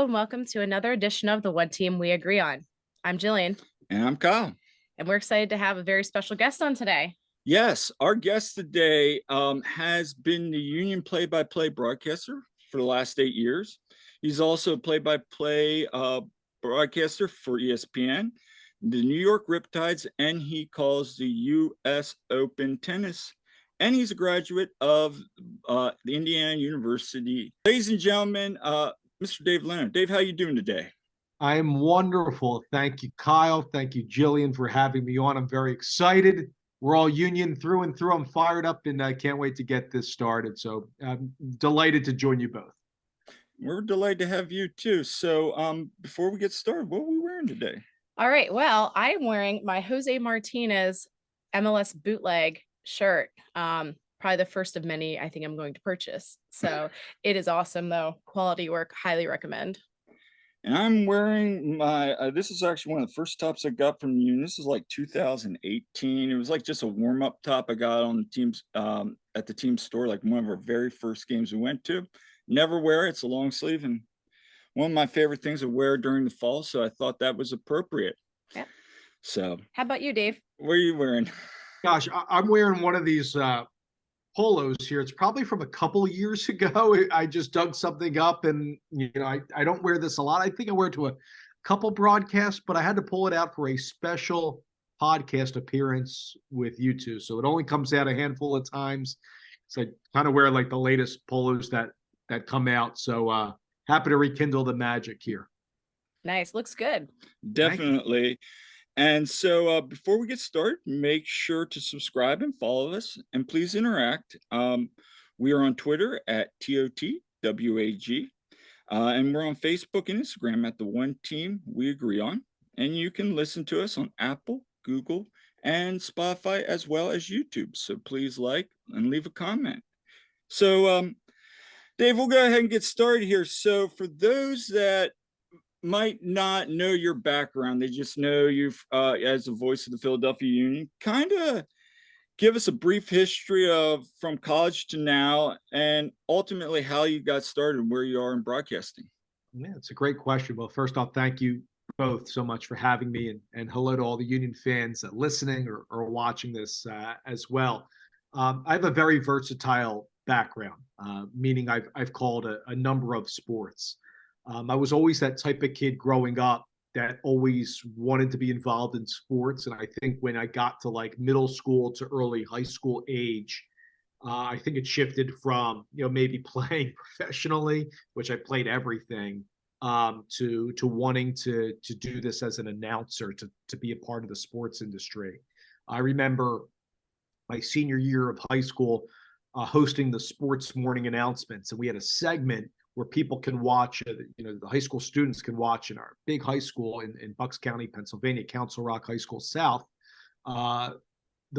Hello and welcome to another edition of the One Team We Agree On. I'm Jillian, And I'm Kyle. and we're excited to have a very special guest on today. Yes, our guest today has been the Union play-by-play broadcaster for the last 8 years. He's also a play-by-play broadcaster for ESPN, the New York Riptides, and he calls the U.S. Open tennis. And he's a graduate of the Indiana University. Ladies and gentlemen, Mr. Dave Leno. Dave, how you doing today? I am wonderful. Thank you, Kyle. Thank you, Jillian, for having me on. I'm very excited. We're all Union through and through. I'm fired up and I can't wait to get this started. So I'm delighted to join you both. We're delighted to have you too. So before we get started, what are we wearing today? All right. Well, I'm wearing my Jose Martinez MLS bootleg shirt. Probably the first of many I think I'm going to purchase. So it is awesome though. Quality work. Highly recommend. And I'm wearing my, this is actually one of the first tops I got from you. This is like 2018. It was like just a warm-up top I got on the team's, at the team store, like one of our very first games we went to. Never wear it. It's a long sleeve and one of my favorite things to wear during the fall. So I thought that was appropriate. Yep. So how about you, Dave? What are you wearing? Gosh, I'm wearing one of these polos here. It's probably from a couple of years ago. I just dug something up and, I don't wear this a lot. I think I wear it to a couple broadcasts, but I had to pull it out for a special podcast appearance with you two. So it only comes out a handful of times. So I kind of wear like the latest polos that come out. So happy to rekindle the magic here. Nice. Looks good. Definitely. And so before we get started, make sure to subscribe and follow us, and please interact. We are on Twitter at theoneteamweagreeon, and we're on Facebook and Instagram at the One Team We Agree On. And you can listen to us on Apple, Google, and Spotify, as well as YouTube. So please like and leave a comment. So Dave, we'll go ahead and get started here. So for those that might not know your background, they just know you as the voice of the Philadelphia Union. Kind of give us a brief history of from college to now, and ultimately how you got started and where you are in broadcasting. Yeah, it's a great question. Well, first off, thank you both so much for having me, and hello to all the Union fans listening or watching this as well. I have a very versatile background, meaning I've called a number of sports. I was always that type of kid growing up that always wanted to be involved in sports. And I think when I got to like middle school to early high school age, I think it shifted from, maybe playing professionally, which I played everything, to wanting to do this as an announcer, to be a part of the sports industry. I remember my senior year of high school hosting the sports morning announcements. And we had a segment where people can watch, the high school students can watch in our big high school in Bucks County, Pennsylvania, Council Rock High School South, the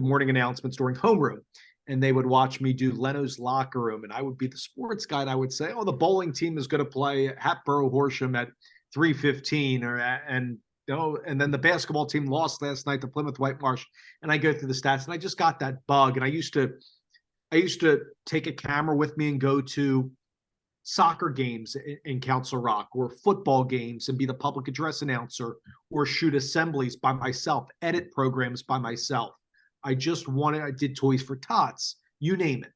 morning announcements during homeroom. And they would watch me do Leno's locker room. And I would be the sports guy. And I would say, oh, the bowling team is going to play Hatboro Horsham at 3:15 and then the basketball team lost last night to Plymouth Whitemarsh. And I go through the stats and I just got that bug. And I used to take a camera with me and go to soccer games in Council Rock or football games and be the public address announcer or shoot assemblies by myself, edit programs by myself. I did Toys for Tots, you name it.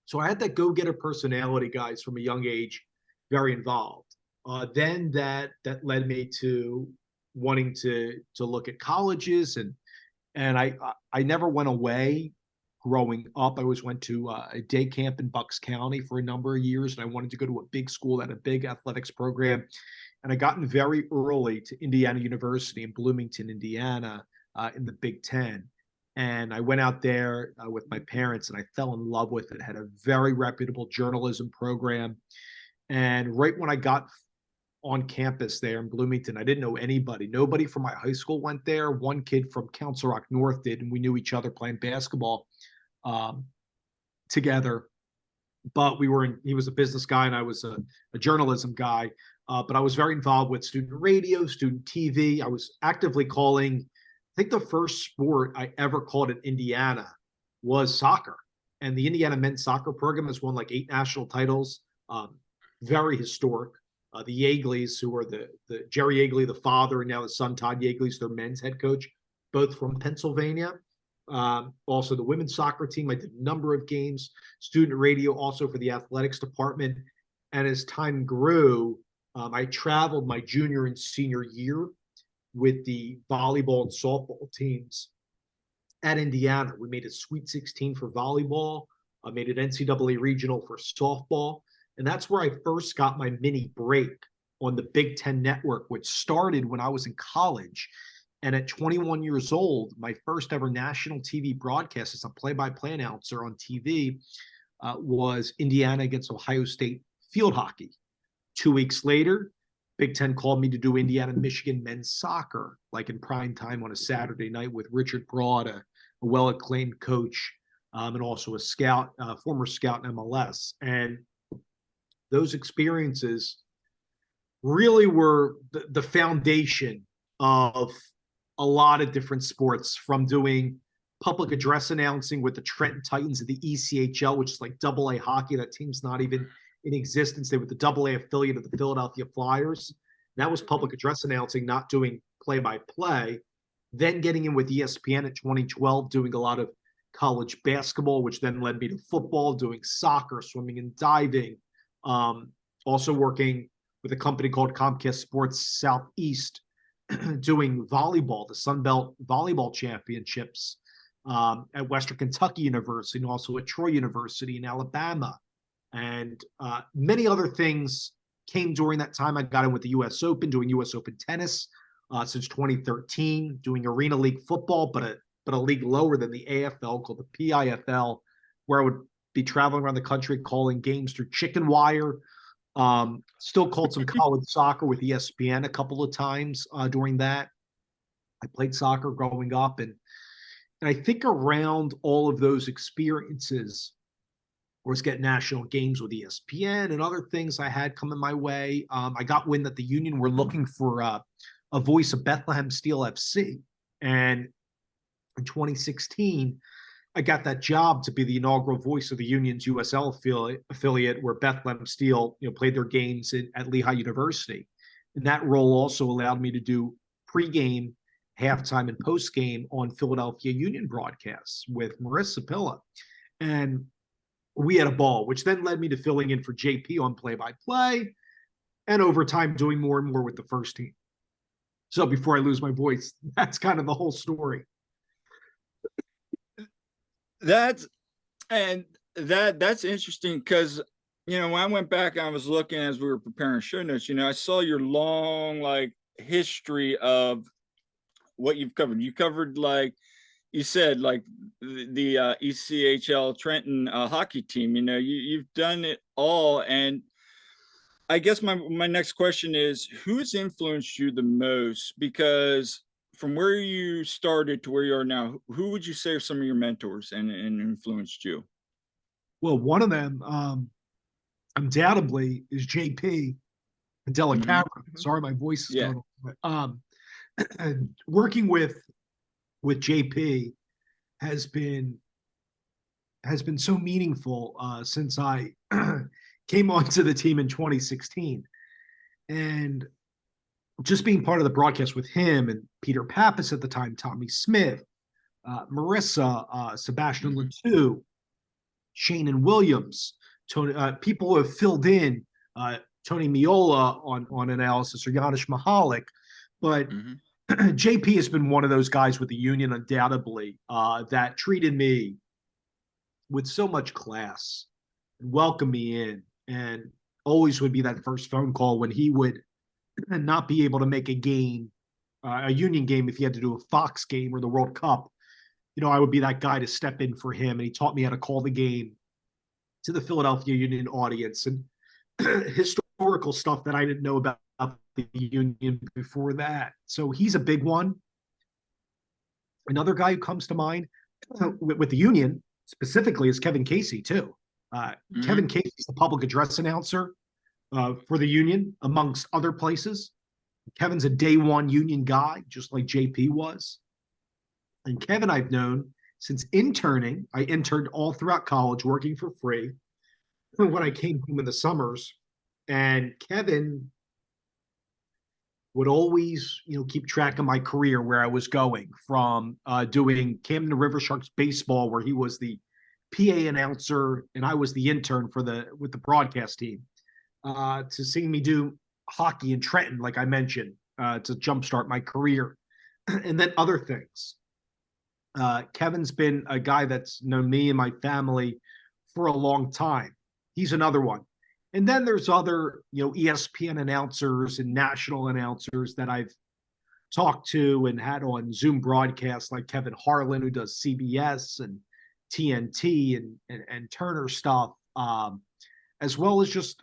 So I had that go-getter personality, guys, from a young age, very involved. Then that led me to wanting to look at colleges and I never went away. Growing up, I always went to a day camp in Bucks County for a number of years, and I wanted to go to a big school that had a big athletics program. And I got in very early to Indiana University in Bloomington, Indiana, in the Big Ten. And I went out there with my parents, and I fell in love with it. Had a very reputable journalism program. And right when I got on campus there in Bloomington, I didn't know anybody. Nobody from my high school went there. One kid from Council Rock North did, and we knew each other playing basketball together, but he was a business guy and I was a journalism guy, but I was very involved with student radio, student TV. I was actively calling, I think the first sport I ever called in Indiana was soccer, and the Indiana men's soccer program has won like 8 national titles, very historic. The Yeagleys, who are the Jerry Yeagley, the father, and now his son Todd Yeagley's their men's head coach, both from Pennsylvania. Also the women's soccer team. I did a number of games, student radio also for the athletics department. And as time grew, I traveled my junior and senior year with the volleyball and softball teams at Indiana. We made a Sweet 16 for volleyball. I made an NCAA regional for softball. And that's where I first got my mini break on the Big Ten Network, which started when I was in college. And at 21 years old, my first ever national TV broadcast as a play-by-play announcer on TV was Indiana against Ohio State field hockey. 2 weeks later, Big Ten called me to do Indiana-Michigan men's soccer, like in prime time on a Saturday night with Richard Broad, a well-acclaimed coach, and also a scout, former scout in MLS. And those experiences really were the foundation of a lot of different sports, from doing public address announcing with the Trenton Titans of the ECHL, which is like AA hockey. That team's not even in existence. They were the AA affiliate of the Philadelphia Flyers. That was public address announcing, not doing play-by-play. Then getting in with ESPN at 2012, doing a lot of college basketball, which then led me to football, doing soccer, swimming, and diving. Also working with a company called Comcast Sports Southeast, doing volleyball, the Sun Belt Volleyball Championships at Western Kentucky University, and also at Troy University in Alabama. And many other things came during that time. I got in with the U.S. Open, doing U.S. Open tennis since 2013, doing Arena League football, but a league lower than the AFL called the PIFL, where I would be traveling around the country calling games through chicken wire. Still called some college soccer with ESPN a couple of times during that. I played soccer growing up, and I think around all of those experiences was getting national games with ESPN and other things I had coming my way. I got wind that the Union were looking for a voice of Bethlehem Steel FC, and in 2016, I got that job to be the inaugural voice of the Union's USL affiliate, where Bethlehem Steel, played their games at Lehigh University. And that role also allowed me to do pregame, halftime, and postgame on Philadelphia Union broadcasts with Marissa Pilla. And we had a ball, which then led me to filling in for JP on play-by-play, and over time doing more and more with the first team. So before I lose my voice, that's kind of the whole story. That's interesting, because when I went back, I was looking as we were preparing show notes. I saw your long history of what you've covered. You covered, like you said, like the ECHL Trenton hockey team. You've done it all. And I guess my next question is, who has influenced you the most? Because from where you started to where you are now, who would you say are some of your mentors and influenced you? Well, one of them, undoubtedly, is JP Della Cabra. Mm-hmm. Sorry, my voice is going. Working with JP has been so meaningful since I came onto the team in 2016, and just being part of the broadcast with him and Peter Pappas at the time, Tommy Smith, Marissa, Sebastian Latou, Shane and Williams, Tony, people who have filled in, Tony Miola on analysis, or Janusz Mihalik. But JP has been one of those guys with the Union, undoubtedly, that treated me with so much class and welcomed me in, and always would be that first phone call when he would not be able to make a game, a Union game, if he had to do a Fox game or the World Cup. I would be that guy to step in for him, and he taught me how to call the game to the Philadelphia Union audience, and historical stuff that I didn't know about the Union before that. So he's a big one. Another guy who comes to mind with the Union specifically is Kevin Casey, too. Kevin Casey's the public address announcer for the Union, amongst other places. Kevin's a day one Union guy, just like JP was. And Kevin I've known since interning. I interned all throughout college, working for free when I came home in the summers. And Kevin would always, keep track of my career, where I was going from doing Camden River Sharks baseball, where he was the PA announcer and I was the intern with the broadcast team, to seeing me do hockey in Trenton, like I mentioned, to jumpstart my career, and then other things. Kevin's been a guy that's known me and my family for a long time. He's another one. And then there's other, ESPN announcers and national announcers that I've talked to and had on Zoom broadcasts, like Kevin Harlan, who does CBS and TNT and Turner stuff, as well as just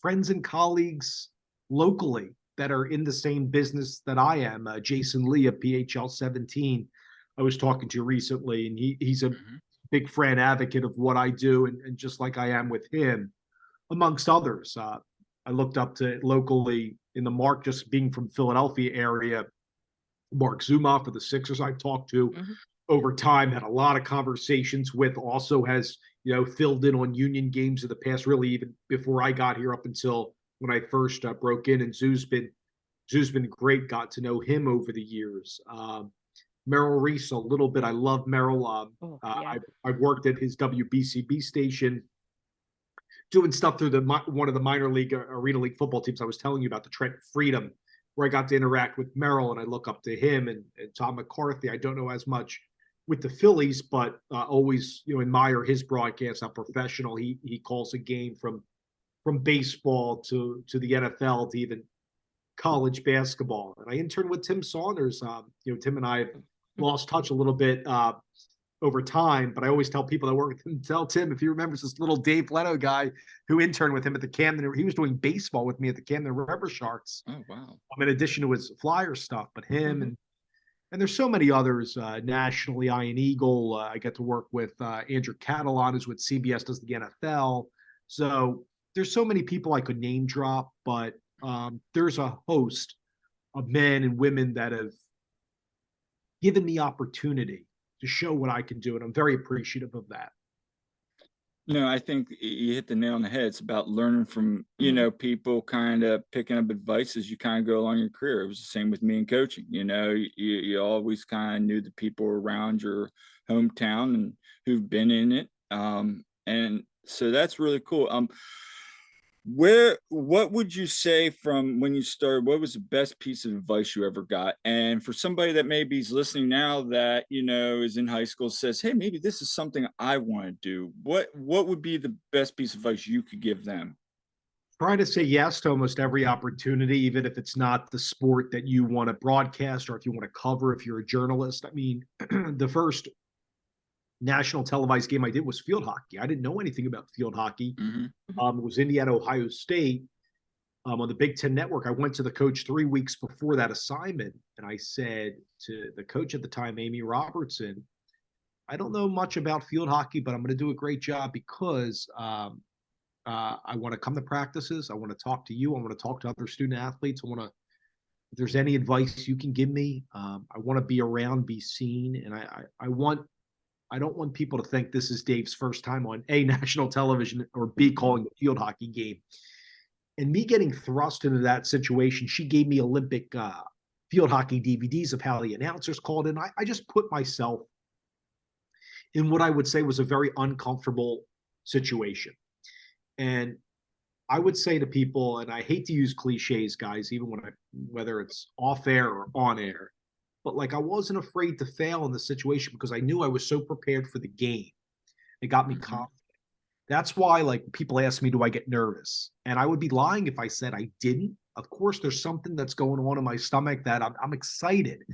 friends and colleagues locally that are in the same business that I am. Jason Lee of PHL 17, I was talking to recently, and he's a big fan advocate of what I do, and just like I am with him, amongst others. I looked up to locally in the Mark, just being from Philadelphia area, Mark Zuma for the Sixers I've talked to over time, had a lot of conversations with, also has, filled in on Union games in the past, really even before I got here up until when I first broke in. And Zoo's been great, got to know him over the years. Merrill Reese a little bit. I love Merrill. I've worked at his WBCB station, doing stuff through one of the minor league arena league football teams I was telling you about, the Trent Freedom, where I got to interact with Merrill, and I look up to him and Tom McCarthy. I don't know as much with the Phillies, but always admire his broadcast, how professional he calls a game, from baseball to the NFL to even college basketball. And I interned with Tim Saunders. Tim and I have lost touch a little bit over time, but I always tell people that work with him, tell Tim, if he remembers this little Dave Leno guy who interned with him at the Camden, he was doing baseball with me at the Camden River Sharks. Oh, wow. In addition to his Flyer stuff, but him and there's so many others, nationally, Ian Eagle. I get to work with Andrew Catalan, who's with CBS, does the NFL. So there's so many people I could name drop, but there's a host of men and women that have given me opportunity to show what I can do, and I'm very appreciative of that. I think you hit the nail on the head. It's about learning from, people, kind of picking up advice as you kind of go along your career. It was the same with me in coaching. You always kind of knew the people around your hometown and who've been in it. And so that's really cool. What would you say from when you started, what was the best piece of advice you ever got? And for somebody that maybe is listening now that, is in high school, says, hey, maybe this is something I want to do. What would be the best piece of advice you could give them? Try to say yes to almost every opportunity, even if it's not the sport that you want to broadcast or if you want to cover, if you're a journalist. I mean, the first national televised game I did was field hockey. I didn't know anything about field hockey. It was Indiana, Ohio State, on the Big Ten Network. I went to the coach 3 weeks before that assignment, and I said to the coach at the time, Amy Robertson, I don't know much about field hockey, but I'm going to do a great job because I want to come to practices. I want to talk to you. I want to talk to other student athletes. If there's any advice you can give me, I want to be around, be seen, and I don't want people to think this is Dave's first time on A, national television, or B, calling a field hockey game. And me getting thrust into that situation, she gave me Olympic field hockey DVDs of how the announcers called in. I just put myself in what I would say was a very uncomfortable situation. And I would say to people, and I hate to use cliches, guys, even whether it's off air or on air, but like I wasn't afraid to fail in the situation because I knew I was so prepared for the game. It got me confident. That's why, like, people ask me, do I get nervous? And I would be lying if I said I didn't. Of course, there's something that's going on in my stomach that I'm excited,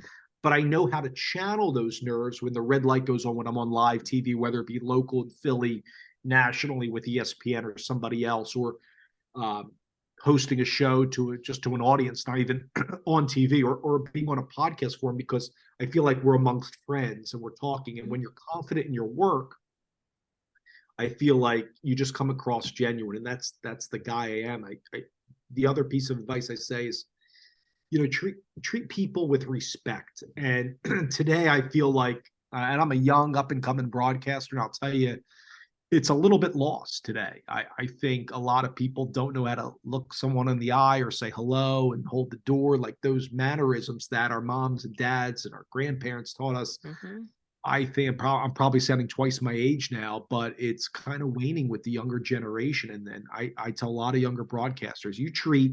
but I know how to channel those nerves when the red light goes on when I'm on live TV, whether it be local in Philly, nationally with ESPN or somebody else, or hosting a show to an audience, not even on TV, or being on a podcast forum, because I feel like we're amongst friends and we're talking. And when you're confident in your work, I feel like you just come across genuine, and that's the guy I am. The other piece of advice I say is, treat people with respect. And today I feel like, and I'm a young up and coming broadcaster, and I'll tell you, it's a little bit lost today. I think a lot of people don't know how to look someone in the eye or say hello and hold the door, like those mannerisms that our moms and dads and our grandparents taught us. Mm-hmm. I think I'm probably sounding twice my age now, but it's kind of waning with the younger generation. And then I tell a lot of younger broadcasters, you treat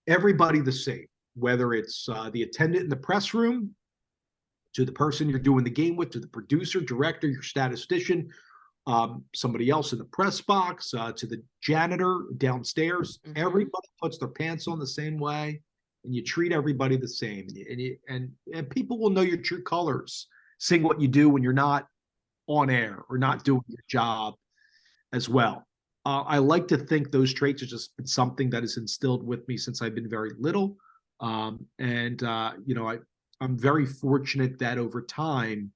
everybody the same, whether it's the attendant in the press room, to the person you're doing the game with, to the producer, director, your statistician, somebody else in the press box, to the janitor downstairs. Mm-hmm. Everybody puts their pants on the same way, and you treat everybody the same. And people will know your true colors, seeing what you do when you're not on air or not doing your job as well. I like to think those traits are just been something that is instilled with me since I've been very little. I'm very fortunate that over time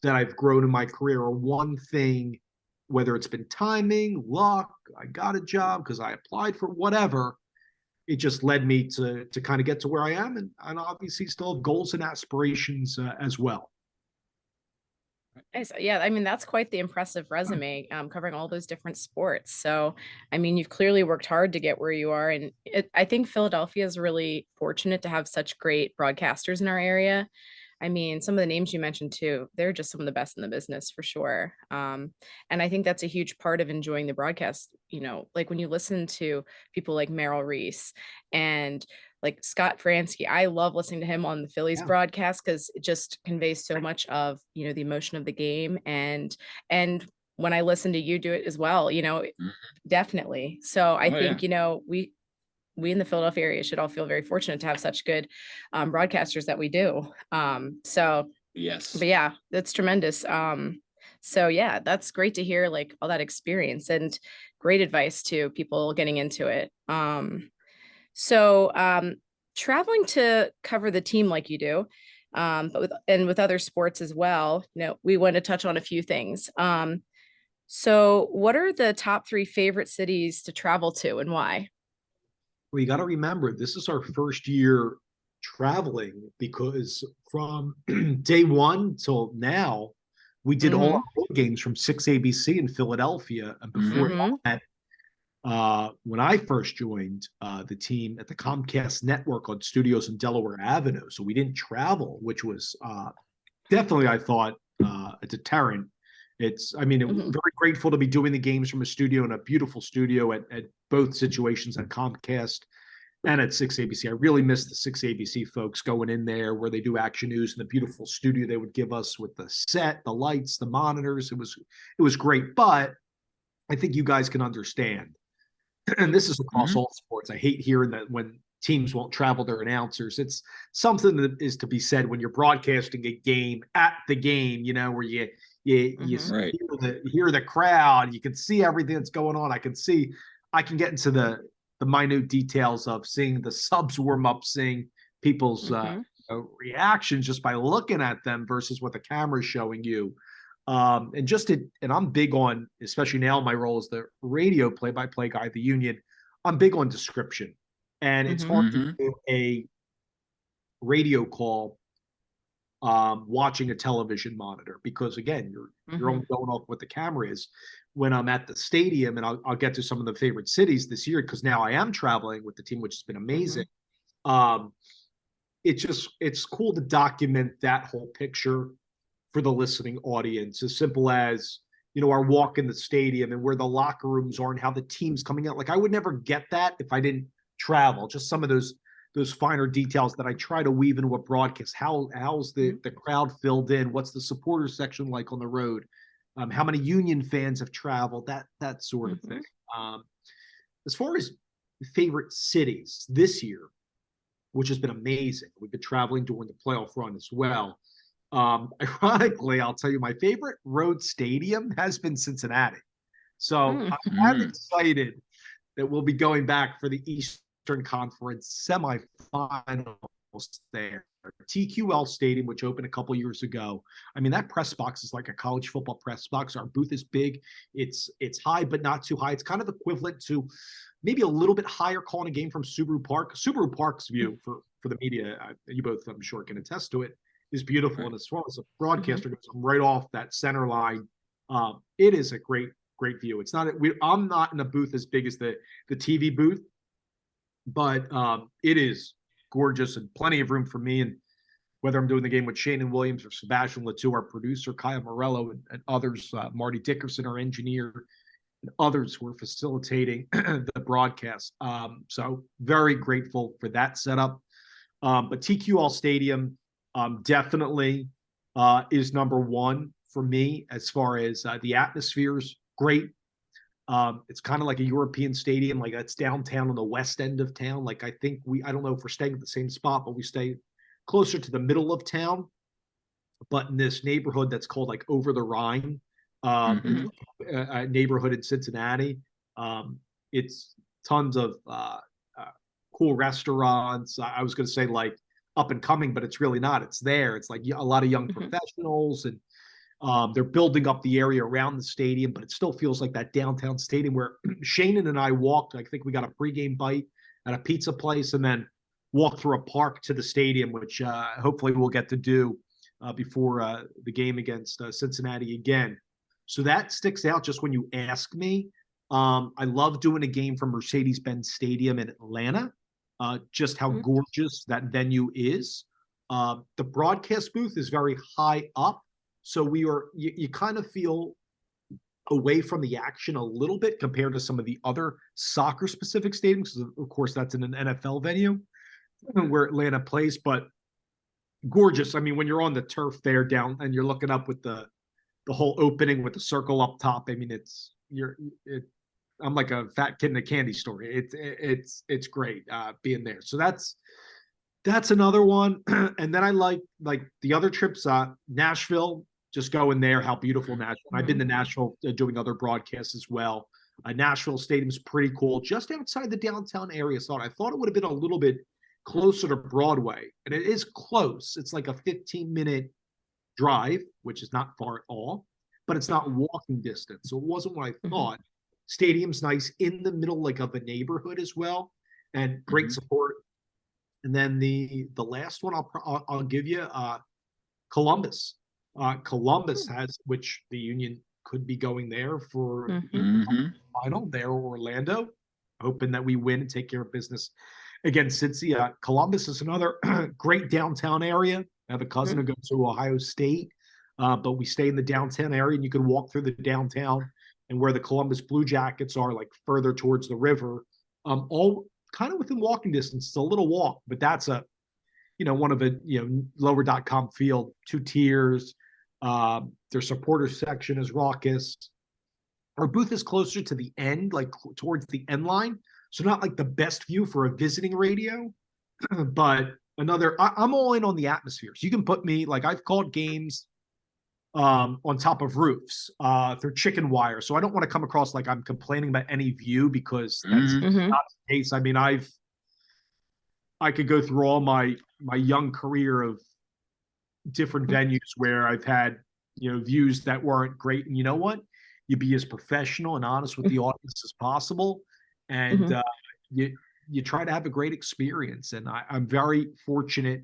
that I've grown in my career, or one thing, whether it's been timing, luck, I got a job because I applied for whatever, it just led me to kind of get to where I am, and obviously still have goals and aspirations as well. Nice. Yeah, I mean, that's quite the impressive resume, covering all those different sports. So, I mean, you've clearly worked hard to get where you are, and I think Philadelphia is really fortunate to have such great broadcasters in our area. I mean, some of the names you mentioned too, they're just some of the best in the business for sure. And I think that's a huge part of enjoying the broadcast. You know, like when you listen to people like Merrill Reese and like Scott Fransky, I love listening to him on the Phillies Yeah. broadcast because it just conveys so much of, you know, the emotion of the game. And when I listen to you do it as well, you know, Mhm. definitely. So I Oh, yeah. think, you know, we in the Philadelphia area should all feel very fortunate to have such good broadcasters that we do. Yes. But yeah, that's tremendous. So yeah, that's great to hear like all that experience and great advice to people getting into it. So traveling to cover the team like you do, but with other sports as well, you know, we want to touch on a few things. So what are the top 3 favorite cities to travel to and why? Well, you got to remember, this is our first year traveling because from day one till now, we did all Mm-hmm. our road games from 6ABC in Philadelphia. And before Mm-hmm. that, when I first joined the team at the Comcast network on studios in Delaware Avenue. So we didn't travel, which was definitely, I thought, a deterrent. I mean, Mm-hmm. very grateful to be doing the games from a studio, in a beautiful studio at both situations at Comcast and at 6ABC. I really miss the 6ABC folks going in there where they do action news, and the beautiful studio they would give us with the set, the lights, the monitors. It was great. But I think you guys can understand, and this is across Mhm. all sports. I hate hearing that when teams won't travel their announcers. It's something that is to be said when you're broadcasting a game at the game, you know, where you Mm-hmm. Right. hear the crowd, you can see everything that's going on. I can get into the minute details of seeing the subs warm up, seeing people's Mm-hmm. reactions just by looking at them versus what the camera is showing you. And I'm big on, especially now my role as the radio play-by-play guy at the Union, I'm big on description. And it's Mm-hmm. hard to Mhm. do a radio call watching a television monitor because again, you're Mm-hmm. only going off what the camera is. When I'm at the stadium, and I'll get to some of the favorite cities this year because now I am traveling with the team, which has been Mm-hmm. amazing. Um, it's cool to document that whole picture for the listening audience, as simple as, you know, our walk in the stadium and where the locker rooms are and how the team's coming out. Like I would never get that if I didn't travel. Just some of those finer details that I try to weave into a broadcast. How's the crowd filled in? What's the supporter section like on the road? How many Union fans have traveled? That sort of Mm-hmm. thing. As far as favorite cities this year, which has been amazing. We've been traveling during the playoff run as well. Ironically, I'll tell you, my favorite road stadium has been Cincinnati. So Mm-hmm. I'm kind of Mm. excited that we'll be going back for the Eastern Conference semifinals there. TQL Stadium, which opened a couple years ago. I mean, that press box is like a college football press box. Our booth is big. It's high, but not too high. It's kind of equivalent to maybe a little bit higher calling a game from Subaru Park. Subaru Park's view for the media, you both, I'm sure, can attest to it, is beautiful. Right. And as far as a Mm-hmm. broadcaster goes, I'm right off that center line It is a great view. It's not I'm not in a booth as big as the TV booth, but it is gorgeous and plenty of room for me. And whether I'm doing the game with Shannon Williams or Sebastian Latu, our producer, Kyle Morello, and others, Marty Dickerson, our engineer, and others who are facilitating the broadcast. So very grateful for that setup. But TQL Stadium definitely is number one for me as far as the atmosphere's great. It's kind of like a European stadium, like it's downtown on the west end of town. Like I don't know if we're staying at the same spot, but we stay closer to the middle of town, but in this neighborhood that's called like Over the Rhine, a neighborhood in Cincinnati. It's tons of cool restaurants. I was going to say like up and coming, but it's really not. It's there. It's like a lot of young professionals, and they're building up the area around the stadium, but it still feels like that downtown stadium where Shannon and I walked. I think we got a pregame bite at a pizza place and then walked through a park to the stadium, which hopefully we'll get to do before the game against Cincinnati again. So that sticks out just when you ask me. I love doing a game from Mercedes-Benz Stadium in Atlanta, just how gorgeous that venue is. The broadcast booth is very high up, so you kind of feel away from the action a little bit compared to some of the other soccer-specific stadiums. Of course, that's in an NFL venue where Atlanta plays, but gorgeous. I mean, when you're on the turf there down and you're looking up with the whole opening with the circle up top, I mean, I'm like a fat kid in a candy store. It's great being there. So that's another one. And then I like the other trips, Nashville, just going there, how beautiful Nashville. I've been to Nashville doing other broadcasts as well. Nashville Stadium's pretty cool, just outside the downtown area. So I thought it would have been a little bit closer to Broadway, and it is close. It's like a 15-minute drive, which is not far at all, but it's not walking distance. So it wasn't what I thought. Stadium's nice in the middle, like of a neighborhood as well, and great support. And then the last one I'll give you, Columbus. Columbus has, which the Union could be going there for the final there, Orlando, hoping that we win and take care of business against Cincy. Columbus is another great downtown area. I have a cousin who goes to Ohio State, but we stay in the downtown area, and you can walk through the downtown, and where the Columbus Blue Jackets are, like further towards the river, all kind of within walking distance. It's a little walk, but that's one of a lower.com field, 2 tiers. Their supporter section is raucous. Our booth is closer to the end, like towards the end line. So not like the best view for a visiting radio, but I'm all in on the atmospheres. You can put me, like I've called games on top of roofs through chicken wire. So I don't want to come across like I'm complaining about any view, because that's not the case. I mean, I could go through all my young career of different venues where I've had, views that weren't great. And you know what? You be as professional and honest with the audience as possible. And you try to have a great experience. And I'm very fortunate,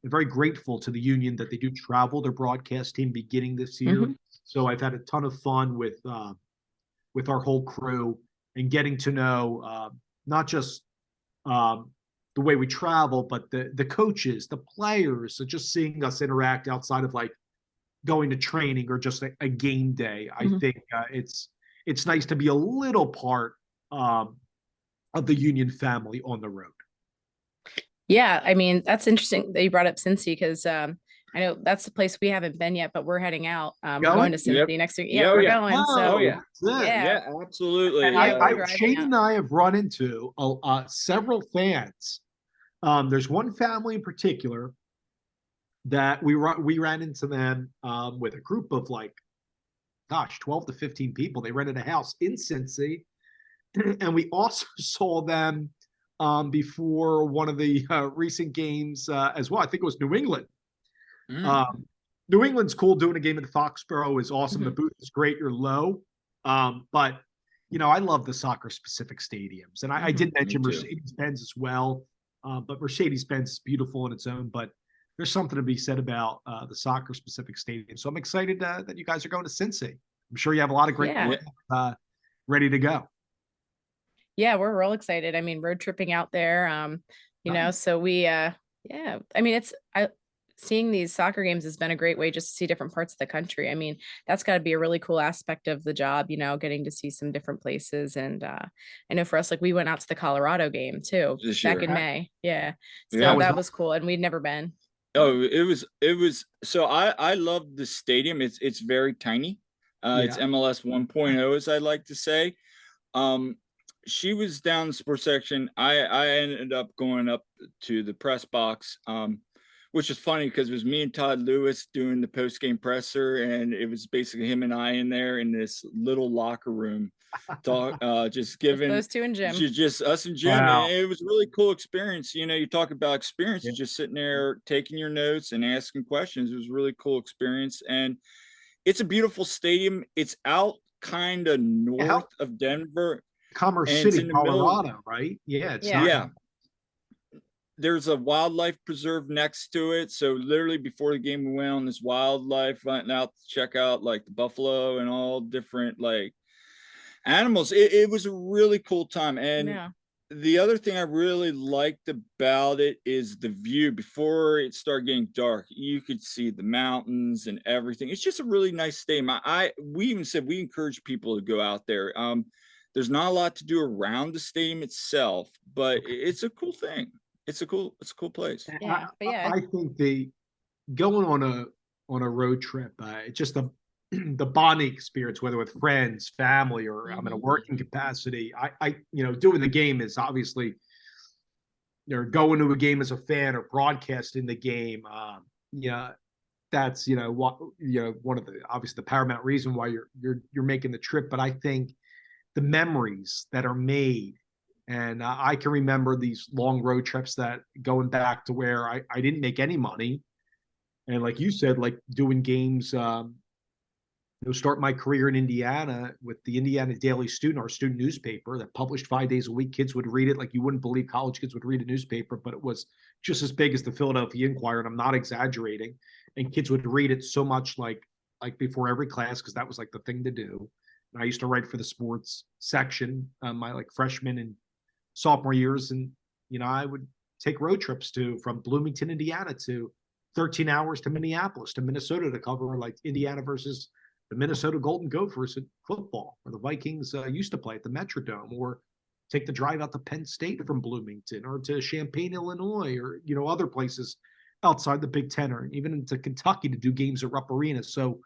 very grateful to the Union that they do travel their broadcast team beginning this year. So I've had a ton of fun with our whole crew, and getting to know not just the way we travel, but the coaches, the players. So just seeing us interact outside of like going to training or just a game day, I think it's nice to be a little part of the Union family on the road. Yeah, I mean, that's interesting that you brought up Cincy, because I know that's the place we haven't been yet, but we're heading out. We're going to Cincy next week. Yeah, we're going. Yeah, absolutely. And Shane and I have run into several fans. There's one family in particular that we ran into them with a group of 12 to 15 people. They rented a house in Cincy, and we also saw them before one of the recent games as well. I think it was New England. New England's cool. Doing a game in Foxborough is awesome. The booth is great. You're low. But, I love the soccer-specific stadiums. And I did mention Mercedes-Benz as well. But Mercedes-Benz is beautiful in its own. But there's something to be said about the soccer specific stadium. So I'm excited that you guys are going to Cincy. I'm sure you have a lot of great Yeah. plans, ready to go. Yeah, we're real excited. I mean, road tripping out there, you know, Nice. so we, yeah, I mean, seeing these soccer games has been a great way just to see different parts of the country. I mean, that's got to be a really cool aspect of the job, you know, getting to see some different places. And I know for us, like we went out to the Colorado game too This back year. in May. Yeah. Yeah. So was that was cool. And we'd never been. Oh, it was so I love the stadium. It's very tiny. It's Yeah. MLS 1.0, as I like to say. Um, she was down the sports section. I ended up going up to the press box, which is funny because it was me and Todd Lewis doing the post game presser, and it was basically him and I in there in this little locker room, talk, just Just giving those two and Jim. just us and Jim, and Wow. it was a really cool experience. You know, you talk about Yeah. experiences, just sitting there taking your notes and asking questions. It was a really cool experience, and it's a beautiful stadium. It's out kind of north How of Denver, Commerce and it's City, in the middle. Colorado, right? Yeah, it's Yeah. not. Yeah, there's a wildlife preserve next to it. So literally before the game, we went on this wildlife, went out to check out like the buffalo and all different like animals. It was a really cool time. And Yeah. the other thing I really liked about it is the view. Before it started getting dark, you could see the mountains and everything. It's just a really nice stadium. We even said we encourage people to go out there. There's not a lot to do around the stadium itself, but it's a cool thing. It's a cool place. Yeah. But yeah, I think the going on a road trip, just the the bonding experience, whether with friends, family, or I'm in a working capacity. Doing the game is obviously, going to a game as a fan or broadcasting the game. Yeah, that's what one of the obviously the paramount reason why you're making the trip. But I think the memories that are made. And I can remember these long road trips that going back to where I didn't make any money. And like you said, like doing games, start my career in Indiana with the Indiana Daily Student, our student newspaper that published 5 days a week. Kids would read it like you wouldn't believe college kids would read a newspaper, but it was just as big as the Philadelphia Inquirer. And I'm not exaggerating. And kids would read it so much like before every class, because that was like the thing to do. And I used to write for the sports section, my like freshman and sophomore years. And, I would take road trips from Bloomington, Indiana to 13 hours to Minneapolis, to Minnesota to cover like Indiana versus the Minnesota Golden Gophers in football, or the Vikings used to play at the Metrodome, or take the drive out to Penn State from Bloomington, or to Champaign, Illinois, or, other places outside the Big Ten, or even into Kentucky to do games at Rupp Arena. So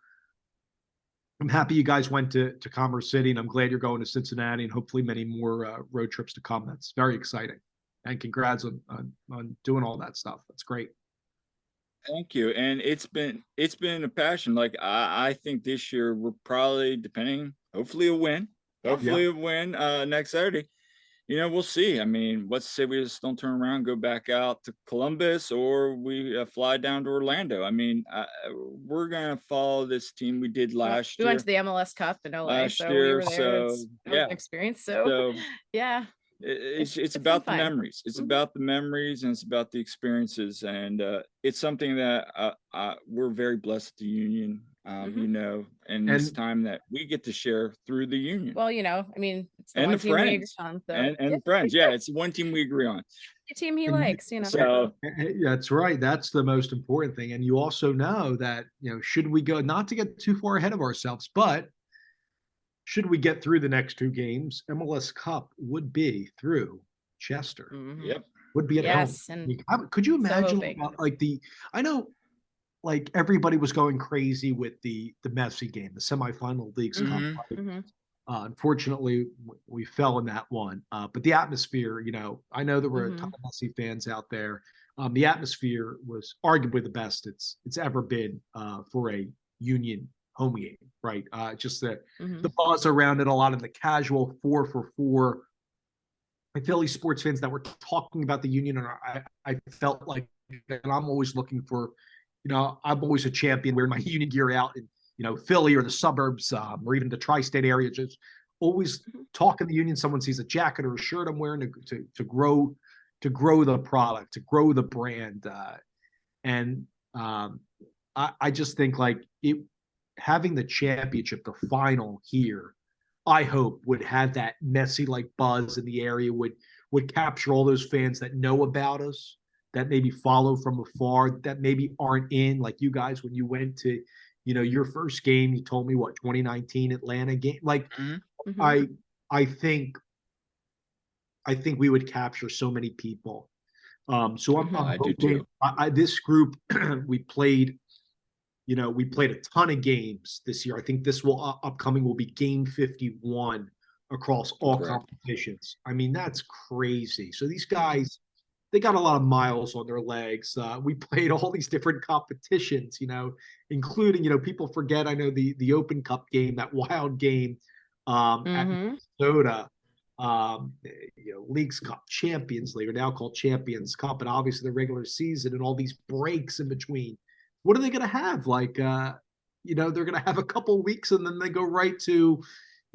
I'm happy you guys went to Commerce City, and I'm glad you're going to Cincinnati, and hopefully many more road trips to come. That's very exciting. And congrats on doing all that stuff. That's great. Thank you. And it's been a passion. Like I think this year we're probably, depending, hopefully a win. Hopefully a win next Saturday. We'll see. I mean, let's say we just don't turn around, go back out to Columbus, or we fly down to Orlando. I mean, we're gonna follow this team we did last we went year. to the MLS Cup in LA, Last so year, we were there. so That was yeah. an experience. So yeah, It's been about the fun. memories. It's about the memories, and it's about the experiences, and it's something that we're very blessed at the Union. And this time that we get to share through the Union. Well, I mean, it's the and one the team we agree friends on. So and friends. Yeah, it's one team we agree on. the team he likes. So That's right. That's the most important thing. And you also know that, should we go, not to get too far ahead of ourselves, but should we get through the next two games, MLS Cup would be through Chester. Yep. Would be at home. And could you imagine hoping. I know like everybody was going crazy with the Messi game, the semifinal Leagues Cup. Unfortunately, we fell in that one. But the atmosphere, I know there were a ton of Messi fans out there. The atmosphere was arguably the best it's ever been for a Union home game, right? Just the buzz around it, a lot of the casual 4-for-4 Philly sports fans that were talking about the Union, and I felt like, and I'm always looking for, I'm always a champion wearing my Union gear out in, Philly or the suburbs, or even the tri-state area, just always talking the Union. Someone sees a jacket or a shirt I'm wearing to grow the product, to grow the brand. And I just think like it having the championship, the final here, I hope would have that messy like buzz in the area, would capture all those fans that know about us, that maybe follow from afar, that maybe aren't in like you guys when you went to, your first game. You told me what 2019 Atlanta game. Like Mhm. I think we would capture so many people. So I'm I do hoping too. this group we played. We played a ton of games this year. I think this upcoming will be game 51 across all Correct. competitions. I mean, that's crazy. So these guys, they got a lot of miles on their legs. We played all these different competitions, including, people forget, I know the Open Cup game, that wild game at Mhm. Minnesota, Leagues Cup, Champions League, or now called Champions Cup, and obviously the regular season and all these breaks in between. What are they going to have? Like, they're going to have a couple weeks and then they go right to,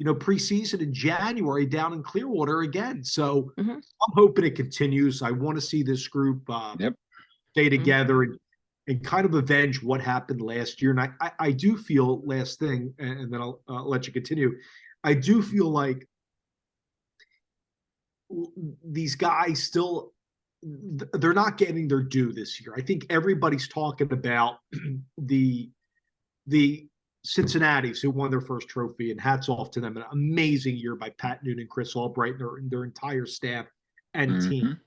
preseason in January down in Clearwater again. So Mhm. I'm hoping it continues. I want to see this group Yep. stay together and kind of avenge what happened last year. And I do feel, last thing, and then I'll let you continue. I do feel like these guys still, they're not getting their due this year. I think everybody's talking about the Cincinnati's who won their first trophy, and hats off to them. An amazing year by Pat Noonan, Chris Albright, and their entire staff and team.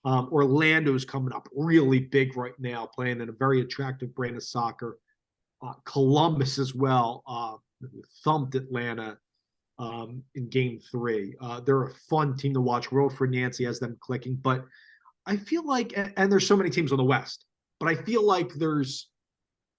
Mm-hmm. Orlando's coming up really big right now, playing in a very attractive brand of soccer. Columbus as well, thumped Atlanta in game 3. They're a fun team to watch. World for Nancy has them clicking, but I feel like, and there's so many teams on the West, but I feel like there's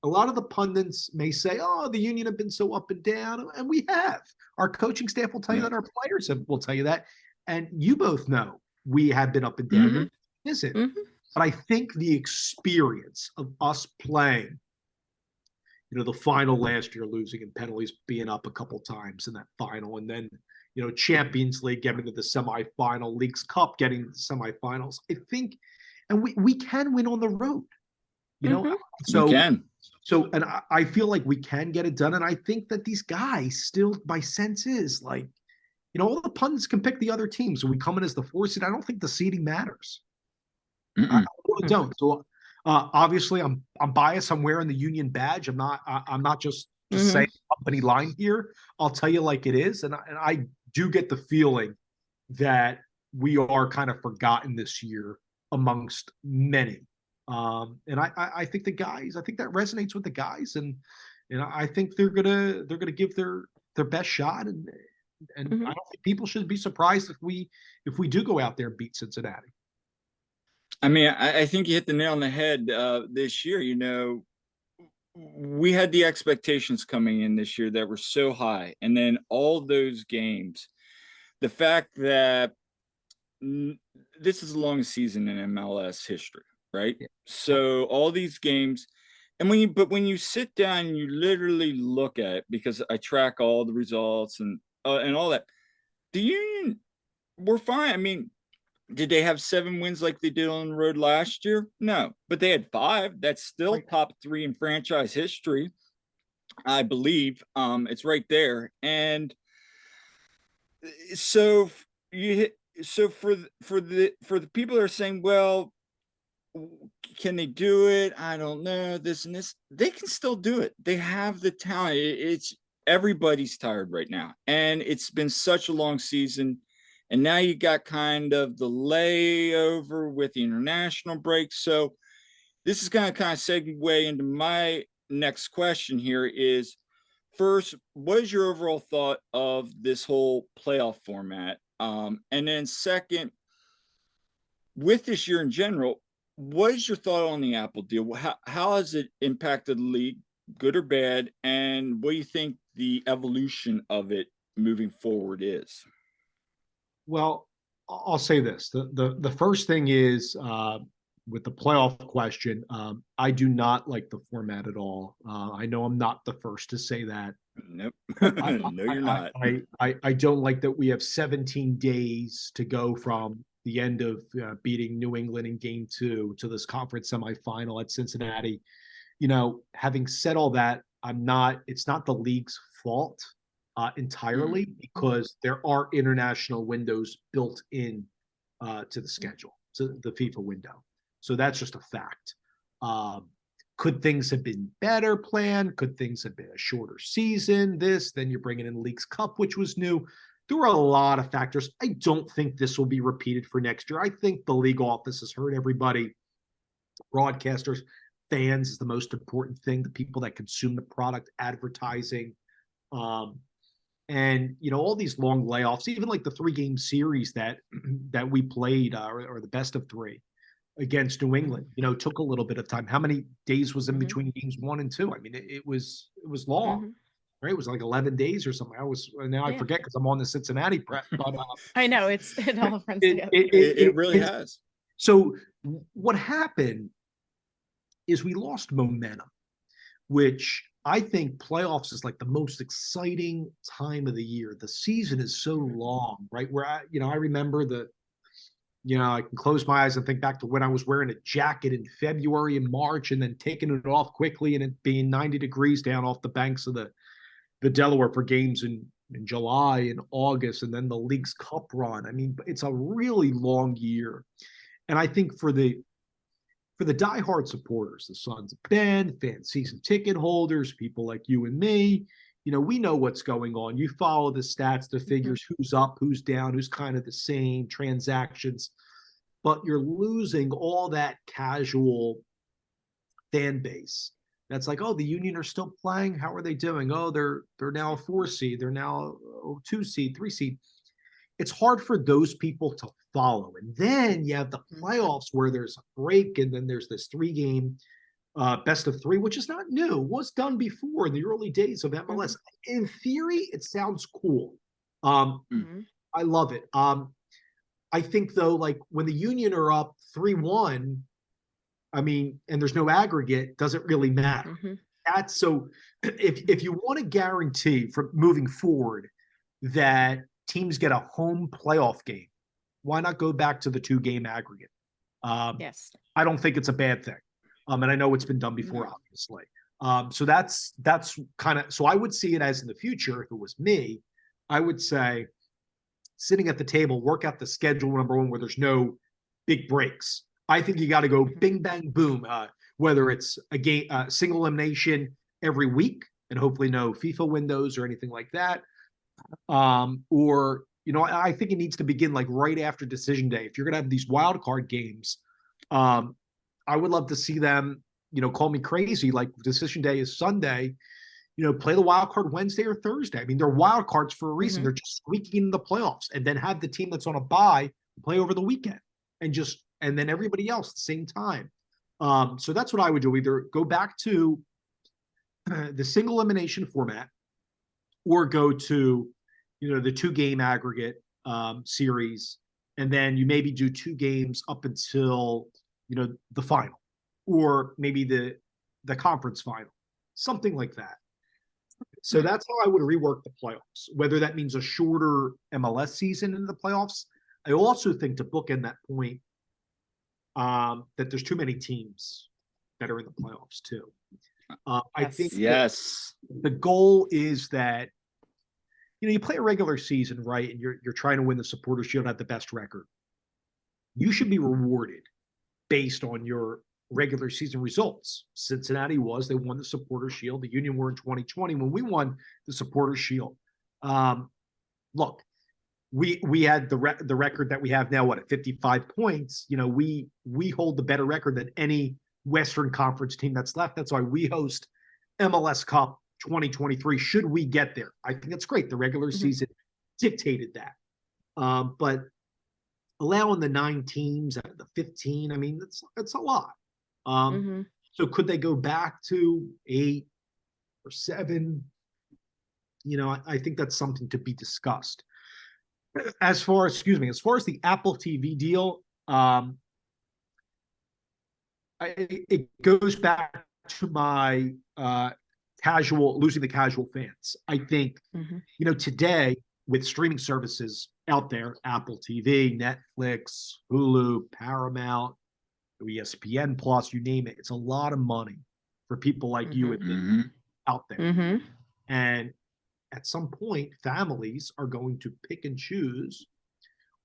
a lot of the pundits may say, "Oh, the Union have been so up and down," and we have. Our coaching staff will tell you Yeah. that. Our players will tell you that, and you both know we have been up and down. Mm-hmm. It isn't, Mhm. but I think the experience of us playing, the final last year, losing in penalties, being up a couple times in that final, and then Champions League getting to the semifinal, Leagues Cup getting to the semifinals. I think, and we can win on the road. Mhm. We So can. and I feel like we can get it done. And I think that these guys still, my sense is like, all the pundits can pick the other teams. So we come in as the 4 seed. I don't think the seeding matters. I really don't. So obviously I'm biased. I'm wearing the Union badge. I'm not just saying company line here. I'll tell you like it is. And I do get the feeling that we are kind of forgotten this year amongst many. And I think I think that resonates with the guys, and I think they're gonna give their best shot, and I don't think people should be surprised if we do go out there and beat Cincinnati. I mean, I think you hit the nail on the head this year. We had the expectations coming in this year that were so high, and then all those games, the fact that this is the longest season in MLS history, right? Yeah. So all these games, and when you sit down and you literally look at it, because I track all the results and all that, the Union were fine. I mean, did they have 7 wins like they did on the road last year? No, but they had 5. That's still top 3 in franchise history, I believe. It's right there, and so you hit. So for the people that are saying, well, can they do it? I don't know, this and this. They can still do it. They have the talent. It's everybody's tired right now, and it's been such a long season. And now you got kind of the layover with the international break. So this is going to kind of segue into my next question here is, first, what is your overall thought of this whole playoff format? And then second, with this year in general, what is your thought on the Apple deal? How has it impacted the league, good or bad? And what do you think the evolution of it moving forward is? Well, I'll say this: the first thing is with the playoff question. I do not like the format at all. I know I'm not the first to say that. Nope. I, No, you're not. I don't like that we have 17 days to go from the end of beating New England in Game 2 to this conference semifinal at Cincinnati. Having said all that, it's not the league's fault entirely, because there are international windows built in to the schedule, to the FIFA window. So that's just a fact. Could things have been better planned? Could things have been a shorter season? Then you're bringing in Leagues Cup, which was new. There were a lot of factors. I don't think this will be repeated for next year. I think the league office has heard everybody. Broadcasters, fans is the most important thing, the people that consume the product, advertising. And all these long layoffs, even like the 3-game series that we played, or the best of 3 against New England, took a little bit of time. How many days was in between games 1 and 2? I mean, it was long, right? It was like 11 days or something. I forget because I'm on the Cincinnati prep, but I know it all runs together. It really has. So what happened is we lost momentum, which I think playoffs is like the most exciting time of the year. The season is so long, right? Where I remember I can close my eyes and think back to when I was wearing a jacket in February and March and then taking it off quickly and it being 90 degrees down off the banks of the Delaware for games in July and August, and then the League's Cup run. I mean, it's a really long year. And I think for the diehard supporters, the Sons of Ben, fan season ticket holders, people like you and me, we know what's going on. You follow the stats, the figures, who's up, who's down, who's kind of the same, transactions, but you're losing all that casual fan base. That's like, oh, the Union are still playing. How are they doing? Oh, they're now a 4 seed. They're now a 2 seed, 3 seed. It's hard for those people to follow. And then you have the playoffs where there's a break, and then there's this 3-game best of 3, which is not new. It was done before in the early days of MLS. In theory, it sounds cool. I love it. I think, though, like when the Union are up 3-1, I mean, and there's no aggregate, doesn't really matter. That's so if you want to guarantee from moving forward that teams get a home playoff game, why not go back to the 2-game aggregate? Yes. I don't think it's a bad thing. And I know it's been done before, obviously. So that's kind of, so I would see it as in the future, if it was me, I would say sitting at the table, work out the schedule, number one, where there's no big breaks. I think you got to go bing, bang, boom, whether it's a game, single elimination every week, and hopefully no FIFA windows or anything like that. Or, I think it needs to begin like right after decision day. If you're going to have these wild card games, I would love to see them, call me crazy, like decision day is Sunday, play the wild card Wednesday or Thursday. I mean, they're wild cards for a reason. They're just squeaking in the playoffs, and then have the team that's on a bye play over the weekend, and then everybody else at the same time. So that's what I would do. Either go back to the single elimination format, or go to, the 2-game aggregate series, and then you maybe do 2 games up until, the final, or maybe the conference final, something like that. So that's how I would rework the playoffs, whether that means a shorter MLS season in the playoffs. I also think, to bookend that point, that there's too many teams that are in the playoffs too. I think the goal is that, you play a regular season, right? And you're trying to win the Supporters Shield, have the best record. You should be rewarded based on your regular season results. Cincinnati they won the Supporters Shield. The Union were in 2020 when we won the Supporters Shield. Look, we had the record that we have now, at 55 points. We hold the better record than any Western Conference team that's left. That's why we host MLS Cup 2023, should we get there. I think that's great. The regular season dictated that. But allowing the 9 teams out of the 15, I mean, it's a lot. So could they go back to 8 or 7? I think that's something to be discussed. As far as the Apple TV deal, it goes back to my losing the casual fans. I think, today with streaming services out there, Apple TV, Netflix, Hulu, Paramount, ESPN Plus, you name it. It's a lot of money for people like you and me out there. Mm-hmm. And at some point, families are going to pick and choose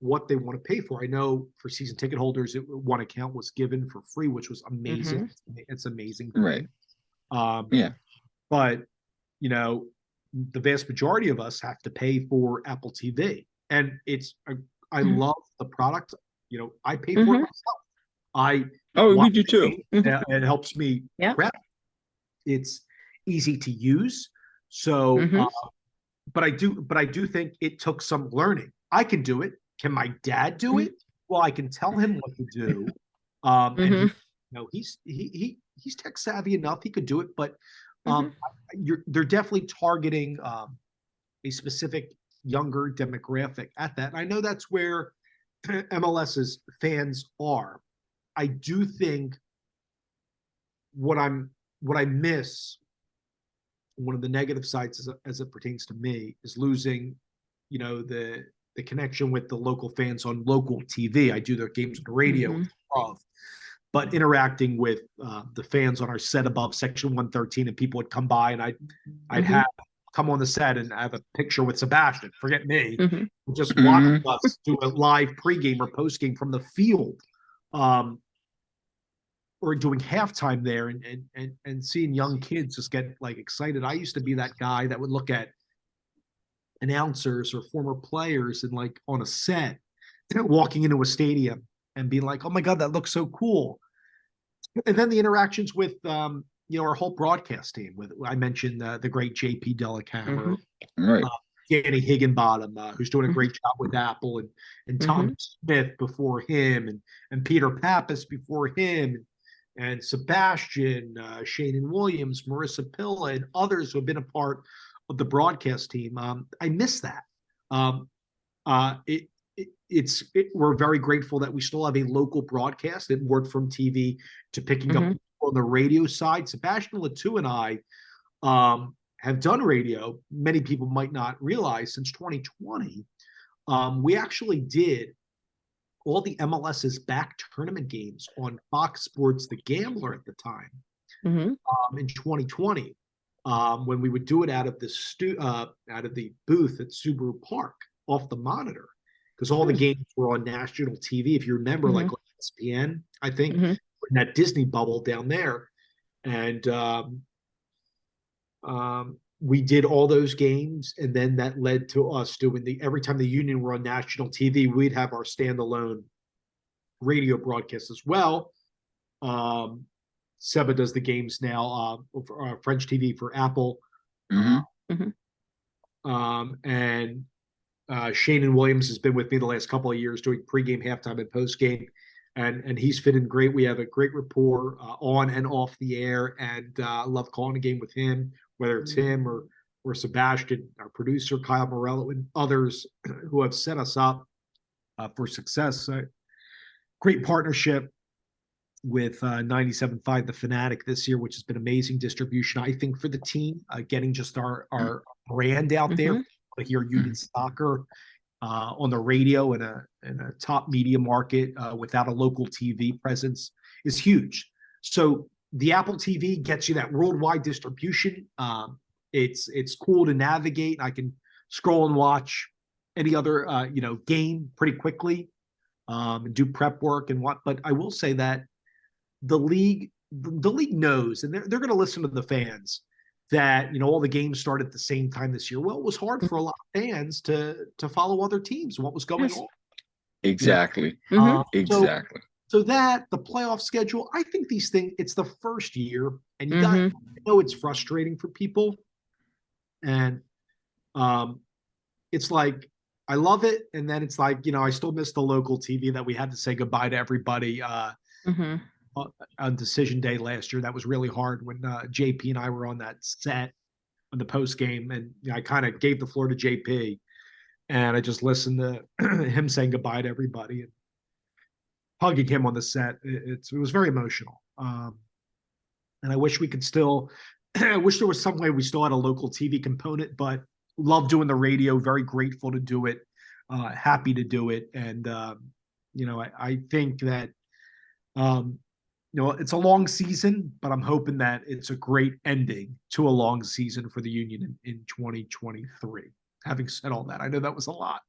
what they want to pay for. I know for season ticket holders, one account was given for free, which was amazing. It's amazing. Right. Yeah. But, you know, the vast majority of us have to pay for Apple TV. And I love the product. You know, I pay for it myself. We do too. It helps me prep. It's easy to use. So, but I do think it took some learning. I can do it. Can my dad do it? Well, I can tell him what to do. And he's tech savvy enough. He could do it, but they're definitely targeting a specific younger demographic at that. And I know that's where MLS's fans are. I do think what I miss, one of the negative sides as it pertains to me, is losing, you know, the connection with the local fans on local TV. I do their games on the radio, but interacting with the fans on our set above Section 113, and people would come by, and I'd have come on the set and have a picture with Sebastian. Forget me, just watch us do a live pregame or postgame from the field, or doing halftime there, and seeing young kids just get like excited. I used to be that guy that would look at announcers or former players and like on a set, walking into a stadium and being like, oh my God, that looks so cool. And then the interactions with, our whole broadcast team. I mentioned the great JP Dellacamera, Danny Higginbottom, who's doing a great job with Apple, and Tom Smith before him, and Peter Pappas before him, and Sebastian, Shannon Williams, Marissa Pilla, and others who have been a part of the broadcast team. I miss that. We're very grateful that we still have a local broadcast that worked from TV to picking up on the radio side. Sebastian Latou and I have done radio. Many people might not realize since 2020, we actually did all the MLS's back tournament games on Fox Sports The Gambler at the time, in 2020, when we would do it out of the booth at Subaru Park off the monitor, because all the games were on national TV. If you remember, like on ESPN, I think, in that Disney bubble down there. And we did all those games, and then that led to us doing every time the Union were on national TV, we'd have our standalone radio broadcast as well. Seba does the games now for French TV for Apple. And Shannon Williams has been with me the last couple of years doing pregame, halftime, and postgame. And he's fitting great. We have a great rapport on and off the air, and I love calling a game with him, whether it's him or Sebastian, our producer, Kyle Morello, and others who have set us up for success. Great partnership with 97.5 The Fanatic this year, which has been amazing distribution, I think, for the team, getting just our brand out there. To hear Union Soccer on the radio in a top media market without a local TV presence is huge. So the Apple TV gets you that worldwide distribution. It's cool to navigate. I can scroll and watch any other game pretty quickly, and do prep work and what. But I will say that the league knows, and they're going to listen to the fans, that all the games started at the same time this year. Well, it was hard for a lot of fans to follow other teams and what was going on. Exactly. Exactly. So that the playoff schedule, I think these things, it's the first year, and you got to know it's frustrating for people. And it's like, I love it. And then it's like, I still miss the local TV that we had to say goodbye to everybody on decision day last year. That was really hard when JP and I were on that set on the post game, and I kind of gave the floor to JP, and I just listened to him saying goodbye to everybody and hugging him on the set. It was very emotional, and I wish we could still. I wish there was some way we still had a local TV component, but love doing the radio, very grateful to do it, happy to do it. And, I think that, it's a long season, but I'm hoping that it's a great ending to a long season for the Union in 2023. Having said all that, I know that was a lot.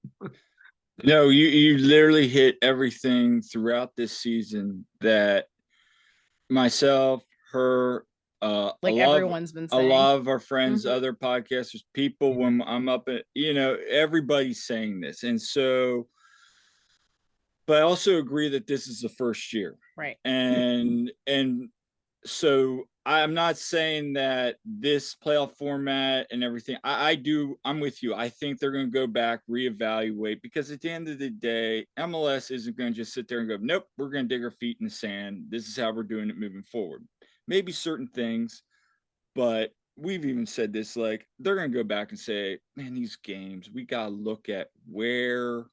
No, you literally hit everything throughout this season that myself, her, Like everyone's been a saying. lot of our friends, Mhm. other podcasters, people, when I'm up at, everybody's saying this. And so, but I also agree that this is the first year. Right. And so I'm not saying that this playoff format and everything, I'm with you. I think they're going to go back, reevaluate, because at the end of the day, MLS isn't going to just sit there and go, nope, we're going to dig our feet in the sand. This is how we're doing it moving forward. Maybe certain things, but we've even said this, like, they're going to go back and say, man, these games, we got to look at where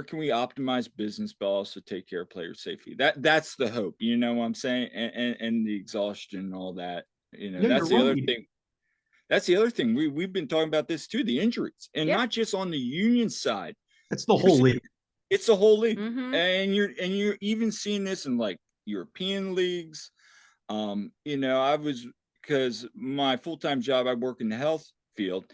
can we optimize business but also take care of player safety. That's the hope, you know what I'm saying? And the exhaustion and all that, No, that's you're the other right. thing. That's the other thing. We've been talking about this too, the injuries, and Yeah. not just on the Union side. It's the whole league. It's the whole league. Mhm. And you're even seeing this in like European leagues. I was, because my full-time job, I work in the health field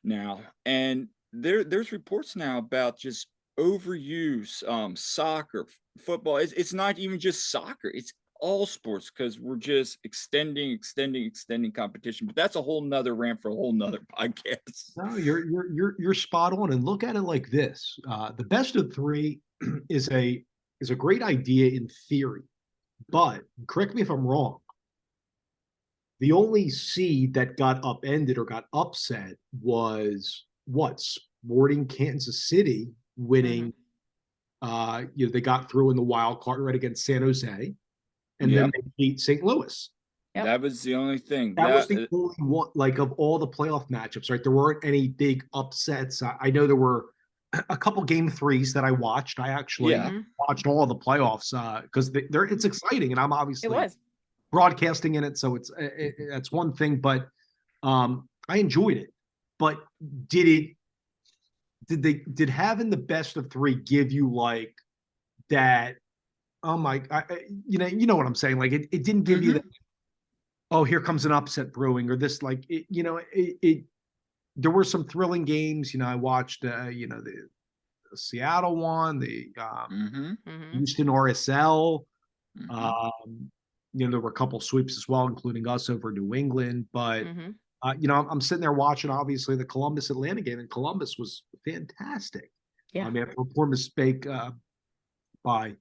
now, and there's reports now about just overuse, soccer, football. It's not even just soccer, it's all sports, because we're just extending competition. But that's a whole nother rant for a whole nother podcast. No, you're spot on. And look at it like this: the best of three is a great idea in theory, but correct me if I'm wrong. The only seed that got upended or got upset was what? Sporting Kansas City winning. They got through in the wild card right against San Jose, and then they beat St. Louis. Yep. That was the only thing. That was the only one, like, of all the playoff matchups, right? There weren't any big upsets. I know there were a couple game threes that I watched. I actually watched all the playoffs because it's exciting, and I'm obviously It was broadcasting in it, so that's one thing. But I enjoyed it. But did having the best of three give you like that? Oh my, you know what I'm saying? Like it didn't give you that. Oh, here comes an upset brewing, or this, like, there were some thrilling games. I watched, the Seattle one, the Houston RSL. There were a couple sweeps as well, including us over New England. But, I'm sitting there watching, obviously, the Columbus Atlanta game, and Columbus was fantastic. Yeah. I mean, a poor mistake by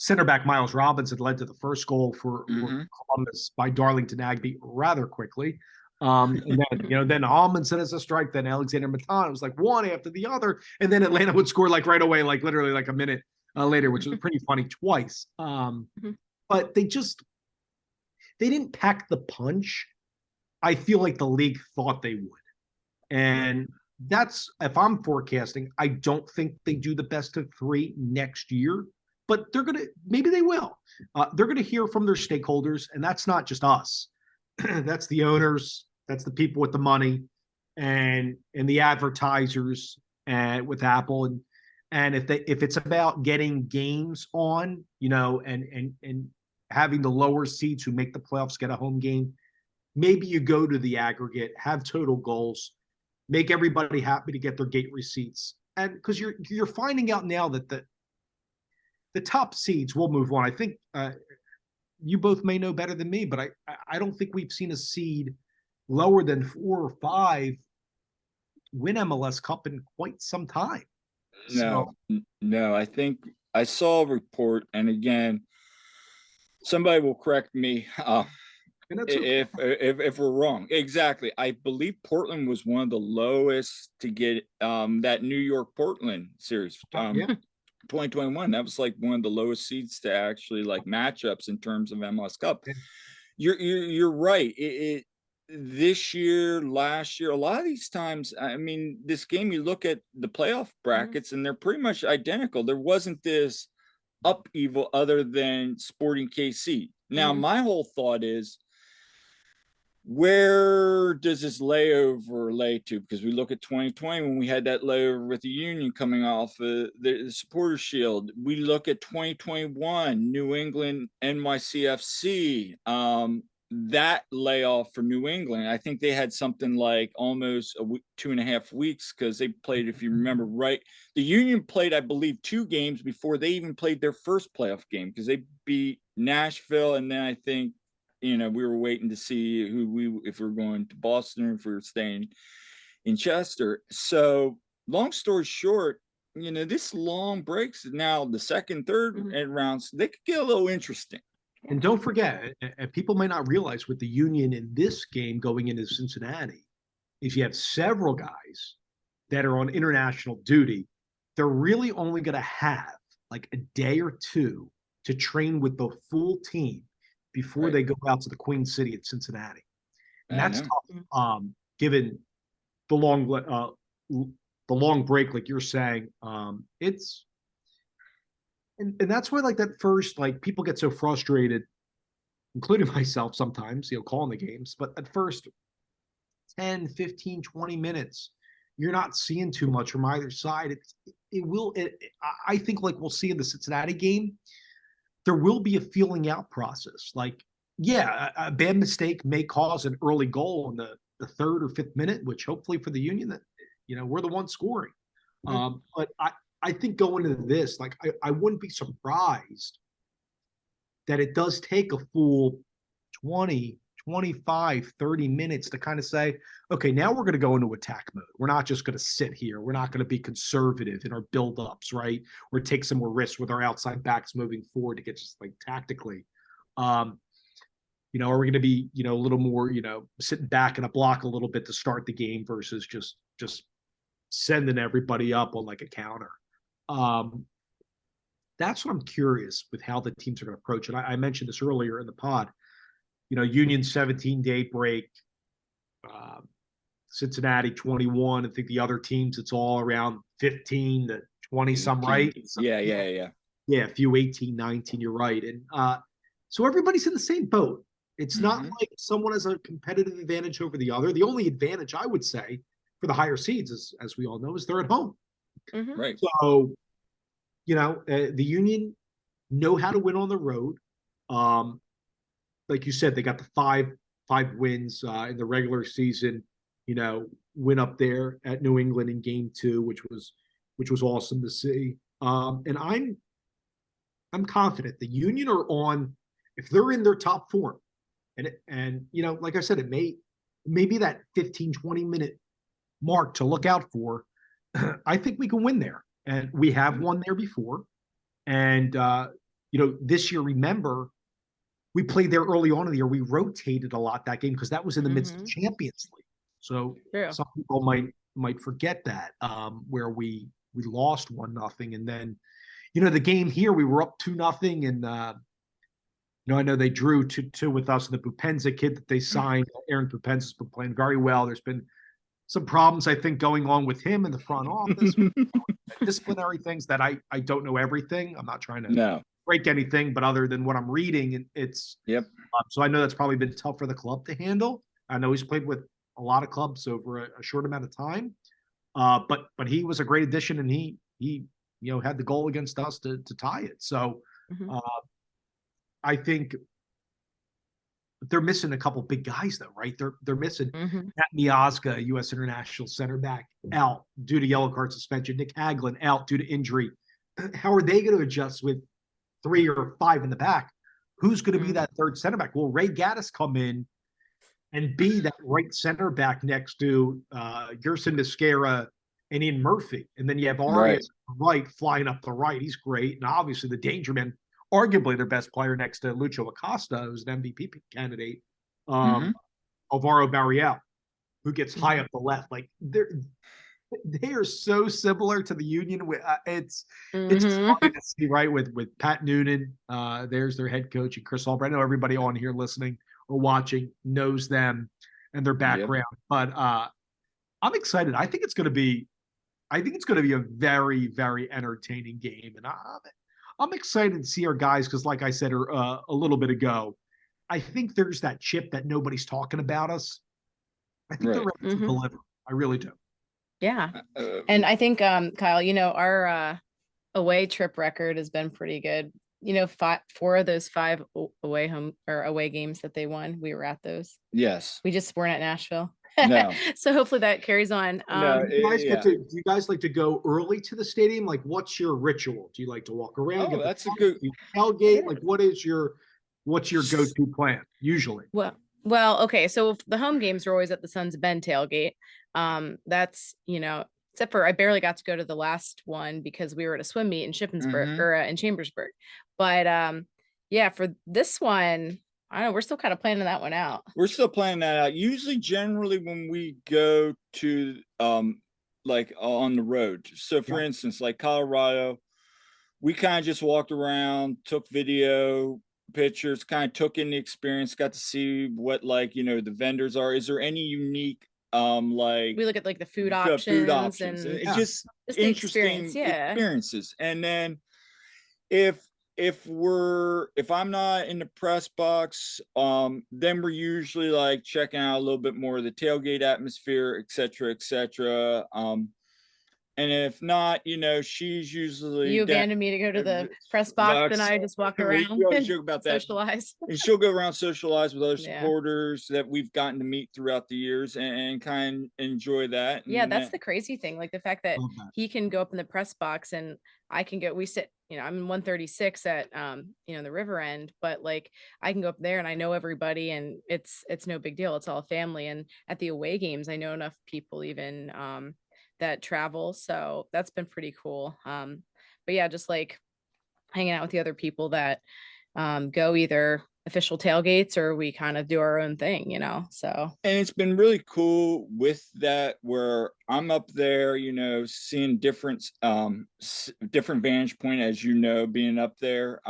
center back Miles Robinson led to the first goal for Columbus by Darlington Nagbe rather quickly. And then, then Amundsen as a strike, then Alexander Matan. It was like one after the other. And then Atlanta would score like right away, like literally like a minute later, which was pretty funny twice. But they didn't pack the punch. I feel like the league thought they would. And that's, if I'm forecasting, I don't think they do the best of three next year. But maybe they will. They're going to hear from their stakeholders, and that's not just us. That's the owners, that's the people with the money, and the advertisers, and with Apple, and if it's about getting games on, and having the lower seeds who make the playoffs get a home game, maybe you go to the aggregate, have total goals, make everybody happy to get their gate receipts, and because you're finding out now that the top seeds will move on. I think you both may know better than me, but I don't think we've seen a seed lower than 4 or 5 win MLS Cup in quite some time. No, I think I saw a report, and again, somebody will correct me if we're wrong. Exactly. I believe Portland was one of the lowest to get that New York Portland series. 2021, that was like one of the lowest seeds to actually like matchups in terms of MLS Cup. You're right. This year, last year, a lot of these times, I mean, this game, you look at the playoff brackets and they're pretty much identical. There wasn't this upheaval other than Sporting KC. Now, my whole thought is where does this layover lay to? Because we look at 2020 when we had that layover with the Union coming off the Supporter Shield. We look at 2021, New England, NYCFC. That layoff for New England, I think they had something like almost a week, 2.5 weeks, because they played, if you remember right, the Union played, I believe, 2 games before they even played their first playoff game, because they beat Nashville, and then I think, we were waiting to see if we were going to Boston or if we were staying in Chester. So long story short, this long breaks now, the second, third rounds, they could get a little interesting. And don't forget, and people may not realize with the Union in this game going into Cincinnati, is you have several guys that are on international duty. They're really only going to have like a day or two to train with the full team before they go out to the Queen City at Cincinnati. And that's tough, given the long break, like you're saying. And that's why, like, that first, like, people get so frustrated, including myself sometimes, calling the games. But at first 10, 15, 20 minutes, you're not seeing too much from either side. I think, like we'll see in the Cincinnati game, there will be a feeling out process. Like, yeah, a bad mistake may cause an early goal in the 3rd or 5th minute, which hopefully for the Union, that we're the ones scoring. But I think going into this, like, I wouldn't be surprised that it does take a full 20, 25, 30 minutes to kind of say, okay, now we're going to go into attack mode. We're not just going to sit here. We're not going to be conservative in our buildups, right? Or take some more risks with our outside backs moving forward to get just like tactically. Are we going to be, a little more, sitting back in a block a little bit to start the game versus just sending everybody up on like a counter? That's what I'm curious with how the teams are going to approach it. I mentioned this earlier in the pod. Union 17-day break, Cincinnati 21. I think the other teams, it's all around 15 to 20 some, right? Yeah. Yeah, a few 18, 19, you're right. And so everybody's in the same boat. It's not like someone has a competitive advantage over the other. The only advantage, I would say, for the higher seeds, as we all know, is they're at home. Right. So, the Union know how to win on the road. Like you said, they got the five wins in the regular season. Win up there at New England in Game 2, which was awesome to see. And I'm confident the Union are on, if they're in their top form, and like I said, it may be that 15, 20 minute mark to look out for. I think we can win there. And we have won there before. And, this year, remember, we played there early on in the year. We rotated a lot that game because that was in the midst of Champions League. So some people might forget that, where we lost 1-0. And then, the game here, we were up 2-0. And, I know they drew 2-2 with us. And the Bupenza kid that they signed, Aaron Bupenza's been playing very well. There's been some problems, I think, going on with him in the front office, disciplinary things that I don't know everything. I'm not trying to break anything, but other than what I'm reading, it's so I know that's probably been tough for the club to handle. I know he's played with a lot of clubs over a short amount of time, but he was a great addition, and he had the goal against us to tie it. So I think they're missing a couple big guys, though, right? They're missing Matt Miazga, U.S. international center back, out due to yellow card suspension. Nick Haglin out due to injury. How are they going to adjust with 3 or 5 in the back? Who's going to be that third center back? Will Ray Gaddis come in and be that right center back next to Gerson Mascara and Ian Murphy? And then you have Arias right flying up the right. He's great. And obviously the danger man, arguably their best player next to Lucho Acosta, who's an MVP candidate, Alvaro Barriel, who gets high up the left. Like, they are so similar to the Union. It's just funny to see, right? With Pat Noonan, there's their head coach, and Chris Albright. I know everybody on here listening or watching knows them and their background. But I'm excited. I think it's going to be a very, very entertaining game, and I'm excited to see our guys because, like I said a little bit ago, I think there's that chip that nobody's talking about us. I think they're Right. ready to deliver. I really do. Yeah. And I think, Kyle, our away trip record has been pretty good. Four of those five away games that they won, we were at those. Yes. We just weren't at Nashville. No. So hopefully that carries on. No, Do you guys yeah. do you guys like to go early to the stadium? Like, what's your ritual? Do you like to walk around? Oh, Get the that's a pass? good. Do you tailgate? Like, what's your go-to plan usually? Well, okay. So the home games are always at the Sons of Ben tailgate. That's, except for I barely got to go to the last one because we were at a swim meet in Shippensburg Mhm. or in Chambersburg. But yeah, for this one, I don't know, we're still kind of planning that one out. We're still planning that out. Usually, generally, when we go to like on the road. So, for Yeah. instance, like Colorado, we kind of just walked around, took video pictures, kind of took in the experience, got to see what the vendors are. Is there any unique like We look at like the food the food options options? and It's Yeah. just just the experience. interesting Yeah. experiences. And then if if I'm not in the press box, then we're usually like checking out a little bit more of the tailgate atmosphere, et cetera, et cetera. And if not, she's usually You abandoned me to go to the press box and I just walk we around always and joke about that. socialize. And she'll go around socialize with other Yeah. supporters that we've gotten to meet throughout the years and kind of enjoy that. Yeah, And that's the crazy thing. Like the fact that Love that. he can go up in the press box and I can go, we sit, I'm in 136 at the river end, but like I can go up there and I know everybody and it's no big deal. It's all family. And at the away games, I know enough people even that travel. So that's been pretty cool. But yeah, just like hanging out with the other people that go either official tailgates or we kind of do our own thing, so. And it's been really cool with that where I'm up there, seeing different different vantage point, as being up there,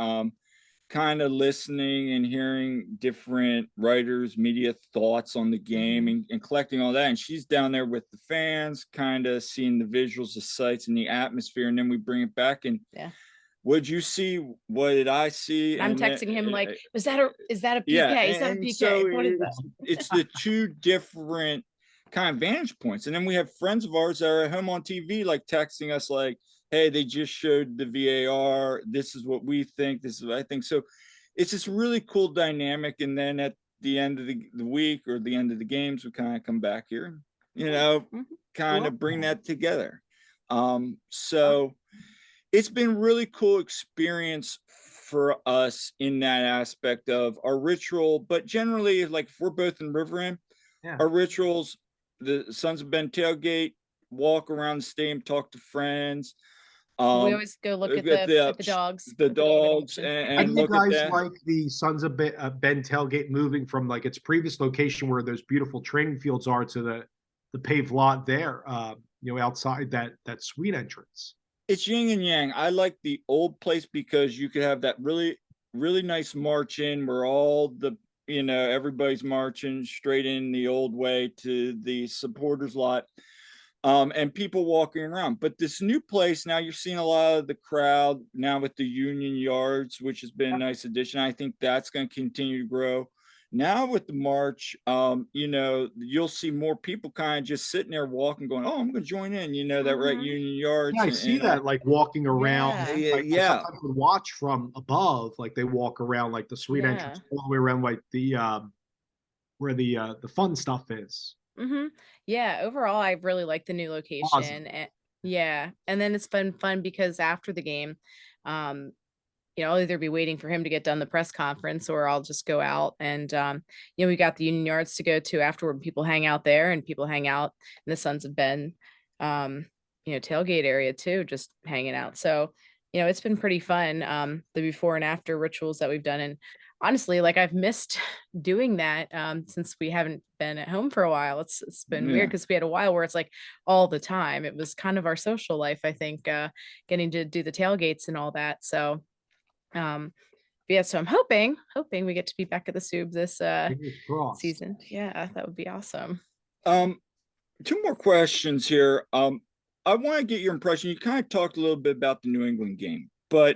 kind of listening and hearing different writers, media thoughts on the game and collecting all that. And she's down there with the fans, kind of seeing the visuals, the sights and the atmosphere. And then we bring it back and Yeah. what'd you see? What did I see? I'm And texting him like, is that a PK? yeah, Is that a and PK? so What is that? it's the two different kind of vantage points. And then we have friends of ours that are at home on TV, like texting us like, hey, they just showed the VAR. This is what we think. This is what I think. So it's this really cool dynamic. And then at the end of the week or the end of the games, we kind of come back here, kind of bring that together. So it's been really cool experience for us in that aspect of our ritual, but generally, like if we're both in River End, our rituals, the Sons of Ben tailgate, walk around the stadium, talk to friends. We always go look at the dogs. The dogs, and look at that. Like the Sons of Ben tailgate moving from like its previous location where those beautiful training fields are to the paved lot there, outside that suite entrance. It's yin and yang. I like the old place because you could have that really, really nice march in where all the, everybody's marching straight in the old way to the supporters lot, and people walking around. But this new place, now you're seeing a lot of the crowd now with the Union Yards, which has been a nice addition. I think that's going to continue to grow. Now with the march, you'll see more people kind of just sitting there walking, going, "Oh, I'm going to join in." That we're at Union Yards. Yeah, I see that like walking around. Yeah. Like, I sometimes would watch from above, like they walk around like the suite entrance all the way around, like the where the fun stuff is. Yeah. Overall, I really like the new location. Awesome. And then it's been fun because after the game, I'll either be waiting for him to get done the press conference or I'll just go out and, we got the Union Yards to go to afterward. People hang out there and people hang out in the Sons of Ben, tailgate area too, just hanging out. So, it's been pretty fun. The before and after rituals that we've done. And honestly, like I've missed doing that, since we haven't been at home for a while. It's been weird because we had a while where it's like all the time. It was kind of our social life, I think, getting to do the tailgates and all that. So, so I'm hoping we get to be back at the Soubs this season. Yeah, that would be awesome. 2 more questions here. I want to get your impression. You kind of talked a little bit about the New England game, but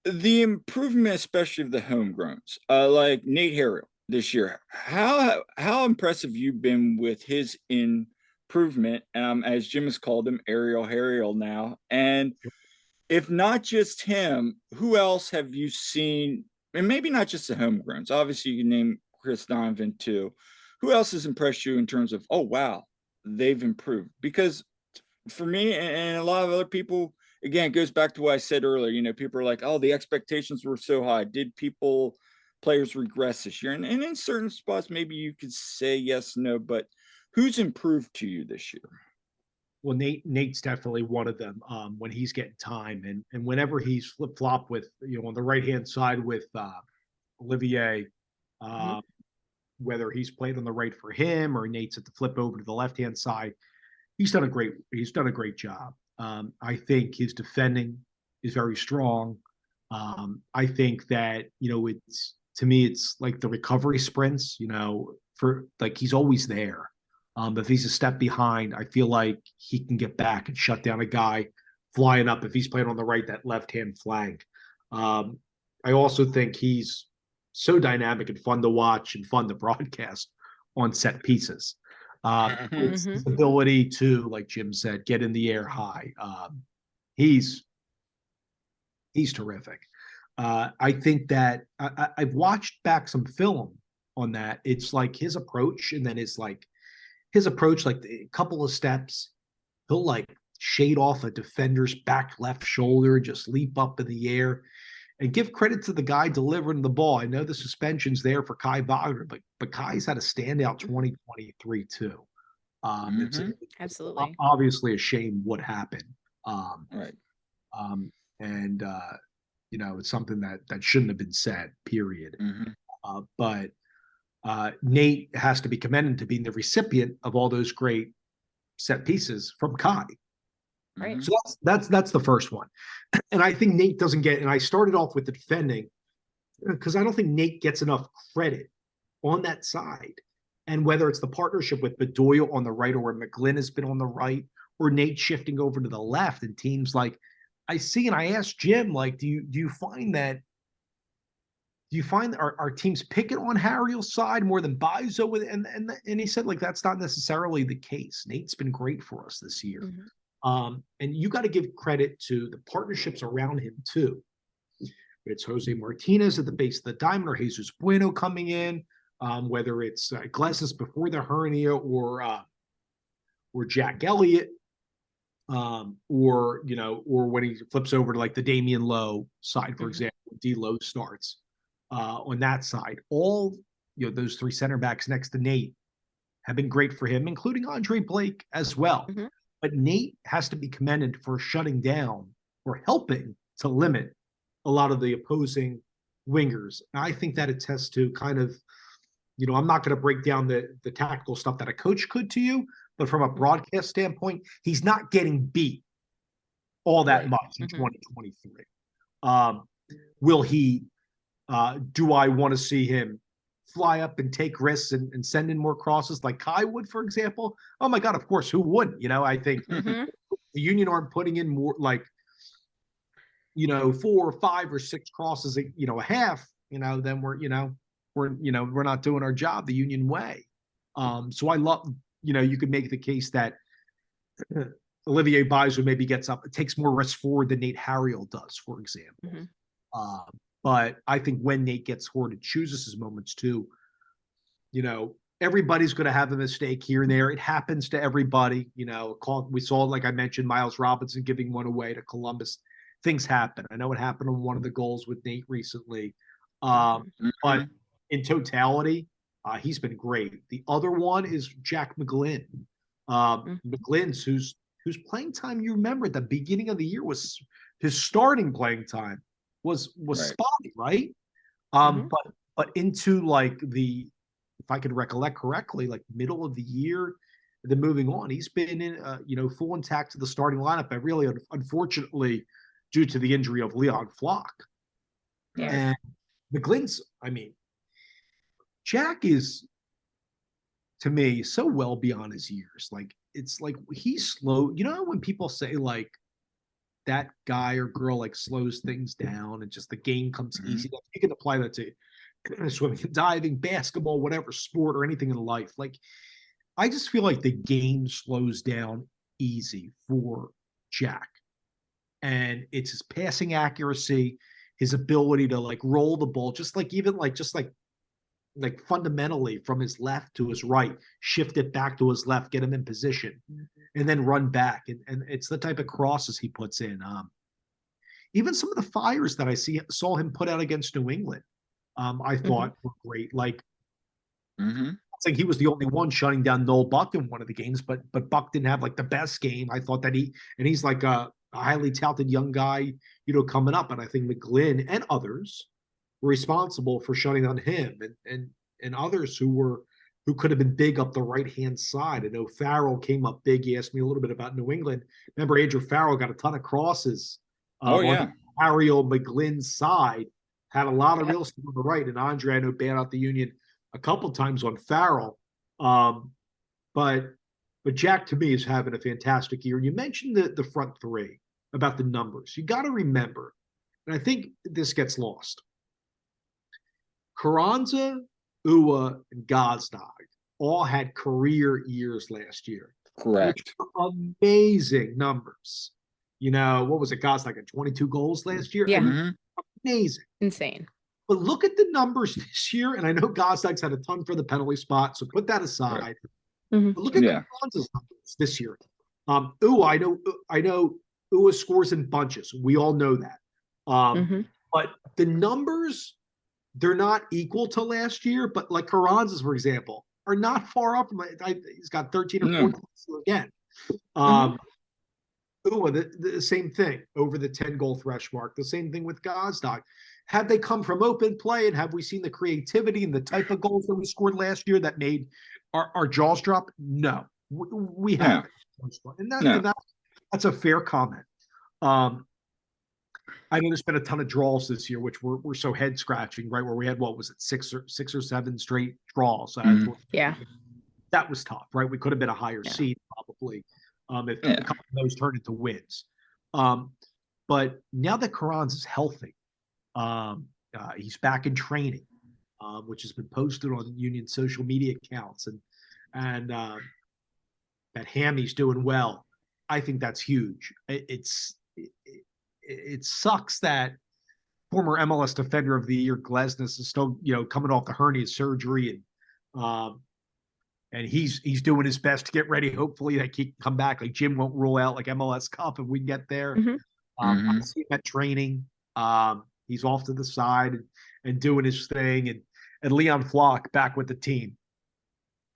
the improvement, especially of the homegrowns, like Nate Harriel this year, how impressive you've been with his improvement, as Jim has called him, Ariel Harriel now. And if not just him, who else have you seen? And maybe not just the homegrowns. Obviously, you can name Chris Donovan too. Who else has impressed you in terms of, oh wow, they've improved? Because for me and a lot of other people, again, it goes back to what I said earlier. People are like, oh, the expectations were so high. Did players regress this year? And in certain spots, maybe you could say yes, no, but who's improved to you this year? Well, Nate's definitely one of them. When he's getting time, and whenever he's flip flop with, on the right hand side with Olivier, Mhm. whether he's played on the right for him or Nate's at the flip over to the left hand side, he's done a great job. I think his defending is very strong. I think that it's, to me, it's like the recovery sprints. For like, he's always there. If he's a step behind, I feel like he can get back and shut down a guy flying up if he's playing on the right, that left hand flank. Um, I also think he's so dynamic and fun to watch and fun to broadcast on set pieces. It's his Mhm. ability to, like Jim said, get in the air high. He's he's terrific. I think that I've watched back some film on that. It's like his approach, and then it's like his approach, like a couple of steps, he'll like shade off a defender's back left shoulder, just leap up in the air, and give credit to the guy delivering the ball. I know the suspension's there for Kai Wagner, but Kai's had a standout 2023 too. It's Mm-hmm. Absolutely. obviously a shame what happened. Um, Right. um, and it's something that shouldn't have been said, period. Mm-hmm. But Nate has to be commended to being the recipient of all those great set pieces from Kai. Right. Mm-hmm. So that's the first one. And I think Nate doesn't get, and I started off with the defending because I don't think Nate gets enough credit on that side. And whether it's the partnership with Bedoya on the right, or where McGlynn has been on the right, or Nate shifting over to the left, and teams like, I see, and I asked Jim, like, do you find that our teams picking on Harriel's side more than Bizo with, and he said, like, that's not necessarily the case. Nate's been great for us this year. Mhm. And you got to give credit to the partnerships around him too. It's Jose Martinez at the base of the diamond, or Jesus Bueno coming in, whether it's Iglesias before the hernia, or Jack Elliott, or when he flips over to like the Damian Lowe side, for Mhm. example, D Lowe starts on that side. All those three center backs next to Nate have been great for him, including Andre Blake as well. Mhm. But Nate has to be commended for shutting down or helping to limit a lot of the opposing wingers. And I think that attests to kind of, I'm not going to break down the tactical stuff that a coach could to you, but from a broadcast standpoint, he's not getting beat all that Right. much in Mhm. 2023. Will he? Do I want to see him fly up and take risks and send in more crosses like Kai would, for example? Oh my God, of course, who wouldn't? I think Mhm. the Union aren't putting in more, like, 4 or 5 or 6 crosses, a half, then we're not doing our job the Union way. So I love, you could make the case that Olivier Bizo maybe gets up, it takes more risks forward than Nate Harriel does, for example. Mhm. But I think when Nate gets forward and chooses his moments too, everybody's going to have a mistake here and there. It happens to everybody. We saw, like I mentioned, Miles Robinson giving one away to Columbus. Things happen. I know it happened on one of the goals with Nate recently. Mhm. But Mm-hmm. in totality, he's been great. The other one is Jack McGlynn. McGlynn's whose playing time, you remember at the beginning of the year, was his starting playing time was Right. spotty, right? Mhm. But into like if I could recollect correctly, like middle of the year, then moving on, he's been in, full intact to the starting lineup. And really, unfortunately, due to the injury of Leon Flock. Yeah. Right. And McGlynn's, I mean, Jack is, to me, so well beyond his years. Like, it's like he's slow. When people say, like, that guy or girl like slows things down and just the game comes Mhm. easy. You can apply that to swimming, diving, basketball, whatever sport or anything in life. Like, I just feel like the game slows down easy for Jack. And it's his passing accuracy, his ability to like roll the ball, just like even like fundamentally from his left to his right, shift it back to his left, get him in position, and then run back. And it's the type of crosses he puts in. Even some of the fires that I saw him put out against New England, I thought were great. Like, Mm-hmm. I think he was the only one shutting down Noel Buck in one of the games, but Buck didn't have like the best game. I thought that he's like a highly talented young guy, coming up. And I think McGlynn and others were responsible for shutting down him and others who could have been big up the right hand side. I know Farrell came up big. He asked me a little bit about New England. Remember, Andrew Farrell got a ton of crosses Oh yeah. on Harriel McGlynn's side, had a lot of real speed on the right, and Andre, I know, bailed out the Union a couple times on Farrell. But Jack, to me, is having a fantastic year. And you mentioned the front three about the numbers. You got to remember, and I think this gets lost. Carranza, Ua, and Gazdag all had career years last year. Correct. Amazing numbers. What was it? Gazdag had 22 goals last year. Yeah. I mean, Mm-hmm. amazing. Insane. But look at the numbers this year, and I know Gazdag's had a ton for the penalty spot, so put that aside. Right. But look at Carranza's numbers this year. Ua, I know Ua scores in bunches. We all know that. But the numbers, they're not equal to last year, but like Carranza's, for example, are not far off from he's got 13 or 14 again. Ua, the same thing over the 10 goal thresh mark. The same thing with Gazdag. Have they come from open play, and have we seen the creativity and the type of goals that we scored last year that made our jaws drop? No, we haven't. And that's a fair comment. I know there's been a ton of draws this year, which were so head scratching, right? Where we had, what was it, six or seven straight draws. Yeah, that was tough, right? We could have been a higher seed probably if a couple of those turned into wins. But now that Carranza is healthy, he's back in training, which has been posted on Union social media accounts, and that Hammy's doing well. I think that's huge. It sucks that former MLS Defender of the Year Glesnes is still, coming off the hernia surgery, and he's doing his best to get ready. Hopefully, that he can come back. Like, Jim won't rule out like MLS Cup if we get there. I see him at training. He's off to the side and doing his thing, and Leon Flock back with the team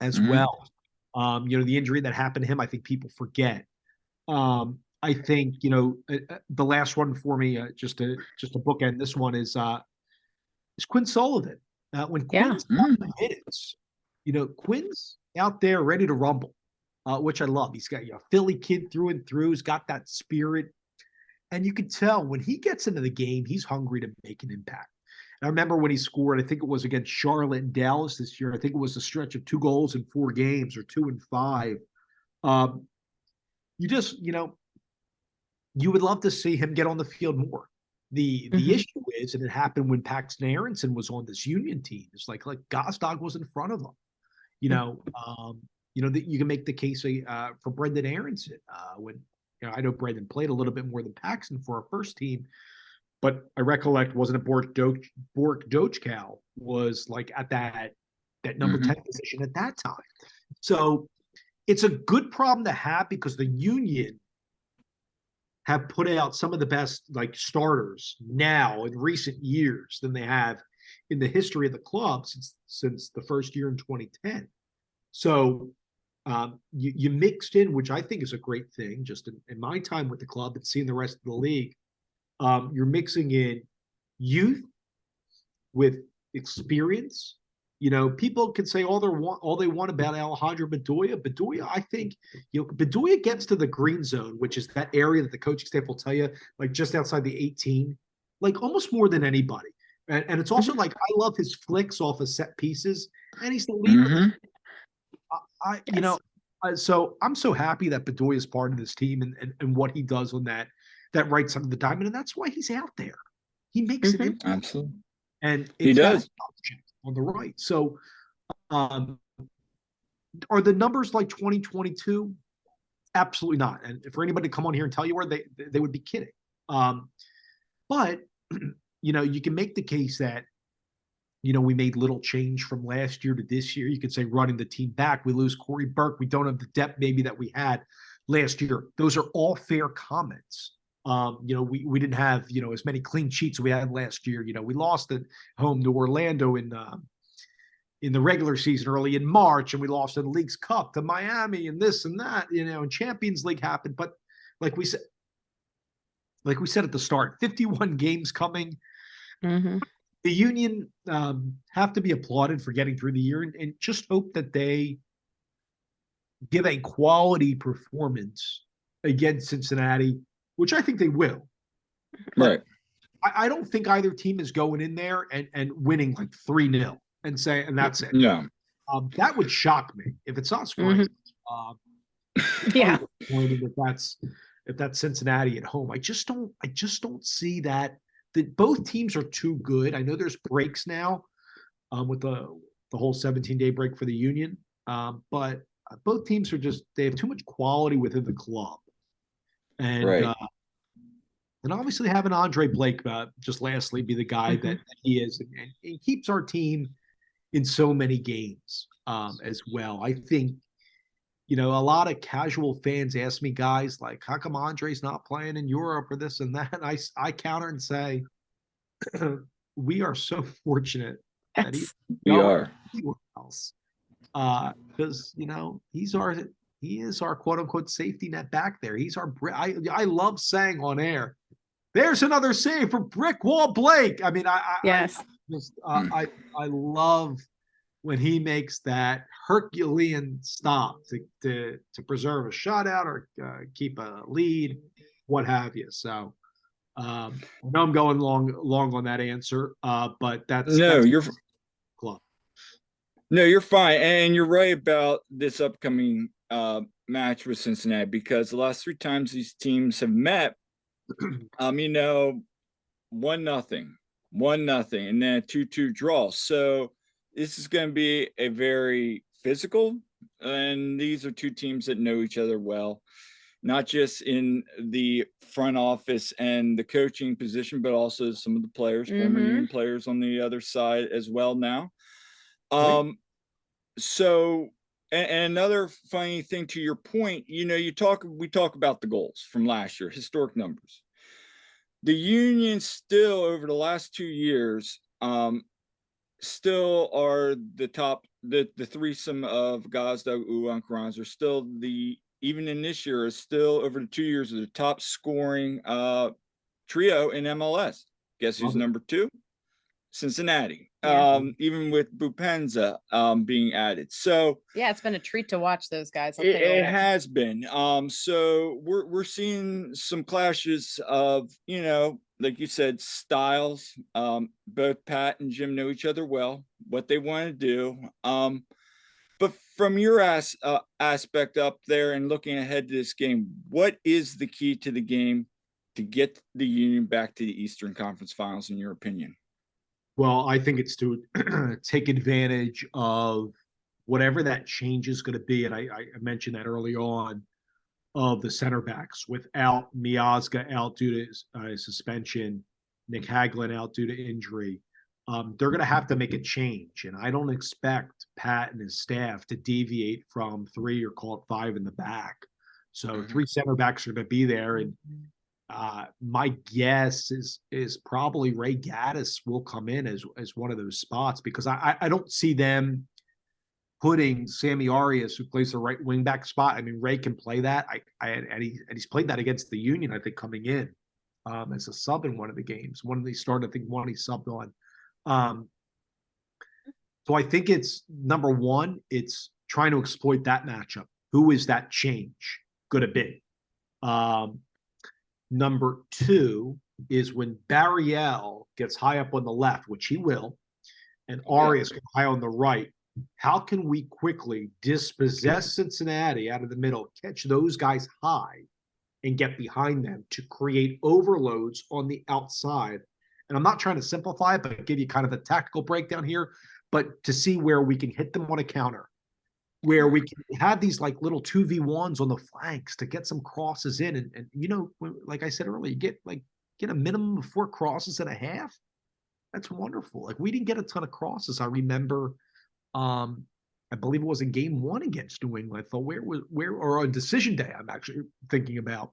as well. The injury that happened to him, I think people forget. I think, the last one for me, just to bookend this one is Quinn Sullivan. When Quinn's got the minutes, Quinn's out there ready to rumble, which I love. He's got a Philly kid through and through. He's got that spirit. And you can tell when he gets into the game, he's hungry to make an impact. And I remember when he scored, I think it was against Charlotte and Dallas this year. I think it was a stretch of 2 goals in 4 games, or 2 in 5. You just, you would love to see him get on the field more. The issue is, and it happened when Paxton Aronson was on this Union team, it's like Gazdag was in front of him. That you can make the case for Brendan Aronson when. I know Brendan played a little bit more than Paxton for our first team, but I recollect, wasn't it Bork Dochkow was like at that number 10 position at that time. So it's a good problem to have, because the Union have put out some of the best like starters now in recent years than they have in the history of the club since the first year in 2010. So you mixed in, which I think is a great thing, just in my time with the club and seeing the rest of the league, you're mixing in youth with experience. People can say all they want about Alejandro Bedoya. Bedoya, I think, Bedoya gets to the green zone, which is that area that the coaching staff will tell you, like just outside the 18, like almost more than anybody. And it's also like, I love his flicks off of set pieces, and he's the leader. So I'm so happy that Bedoya is part of this team and what he does on that that right side of the diamond, and that's why he's out there. He makes it impact, Absolutely. and He it's got does. on the right. So, are the numbers like 2022? Absolutely not. And for anybody to come on here and tell you where they would be kidding. But you can make the case that we made little change from last year to this year. You could say running the team back. We lose Corey Burke. We don't have the depth maybe that we had last year. Those are all fair comments. We didn't have as many clean sheets as we had last year. We lost at home to Orlando in the regular season early in March, and we lost in the League's Cup to Miami and this and that, and Champions League happened. But like we said at the start, 51 games coming. Mm-hmm. The Union have to be applauded for getting through the year, and just hope that they give a quality performance against Cincinnati, which I think they will. Right. I don't think either team is going in there and winning like 3-0 and that's it. No. That would shock me if it's not scoring. Yeah. If that's Cincinnati at home. I just don't see that both teams are too good. I know there's breaks now with the whole 17-day break for the Union. But both teams they have too much quality within the club. And right. And obviously having Andre Blake just lastly be the guy that he is, and he keeps our team in so many games as well. I think, a lot of casual fans ask me, guys, like, how come Andre's not playing in Europe or this and that? And I counter and say, we are so fortunate that we are anywhere else. Because, he is our quote unquote safety net back there. He's our, I love saying on air, there's another save for Brick Wall Blake. I mean, I love when he makes that Herculean stop to preserve a shutout or keep a lead, what have you. So I know I'm going long on that answer, but that's you're club. No, you're fine, and you're right about this upcoming match with Cincinnati, because the last 3 times these teams have met, 1-0, 1-0, and then a 2-2 draw. So this is going to be a very physical, and these are 2 teams that know each other well, not just in the front office and the coaching position, but also some of the players, former Union players on the other side as well now. So, and another funny thing to your point, we talk about the goals from last year, historic numbers. The Union still, over the last 2 years, still are the top, the threesome of Gazda, Uwa, and Karans are still even in this year, is still over the 2 years, the top scoring trio in MLS. Guess who's number 2? Cincinnati. Even with Bupenza being added. So yeah, it's been a treat to watch those guys. It has been. So we're seeing some clashes of, like you said, styles. Both Pat and Jim know each other well, what they want to do. But from your aspect up there and looking ahead to this game, what is the key to the game to get the Union back to the Eastern Conference Finals, in your opinion? Well, I think it's to take advantage of whatever that change is going to be. And I mentioned that early on, of the center backs, without Miazga out due to suspension, Nick Haglin out due to injury. They're going to have to make a change. And I don't expect Pat and his staff to deviate from 3 or call it 5 in the back. So 3 center backs are going to be there. And my guess is probably Ray Gaddis will come in as one of those spots, because I don't see them putting Sammy Arias, who plays the right wing back spot. I mean, Ray can play that. And he's played that against the Union, I think, coming in as a sub in one of the games. One of these started, I think one he subbed on. So I think it's number 1, it's trying to exploit that matchup. Who is that change going to be? Number 2 is when Harriel gets high up on the left, which he will, and Arias gets high on the right. How can we quickly dispossess Cincinnati out of the middle, catch those guys high, and get behind them to create overloads on the outside. And I'm not trying to simplify it, but give you kind of a tactical breakdown here, but to see where we can hit them on a counter, where we can have these like little 2v1s on the flanks to get some crosses in. And you know, like I said earlier, get a minimum of 4 crosses and a half. That's wonderful. Like we didn't get a ton of crosses. I remember, I believe it was in game 1 against New England. I thought or on decision day, I'm actually thinking about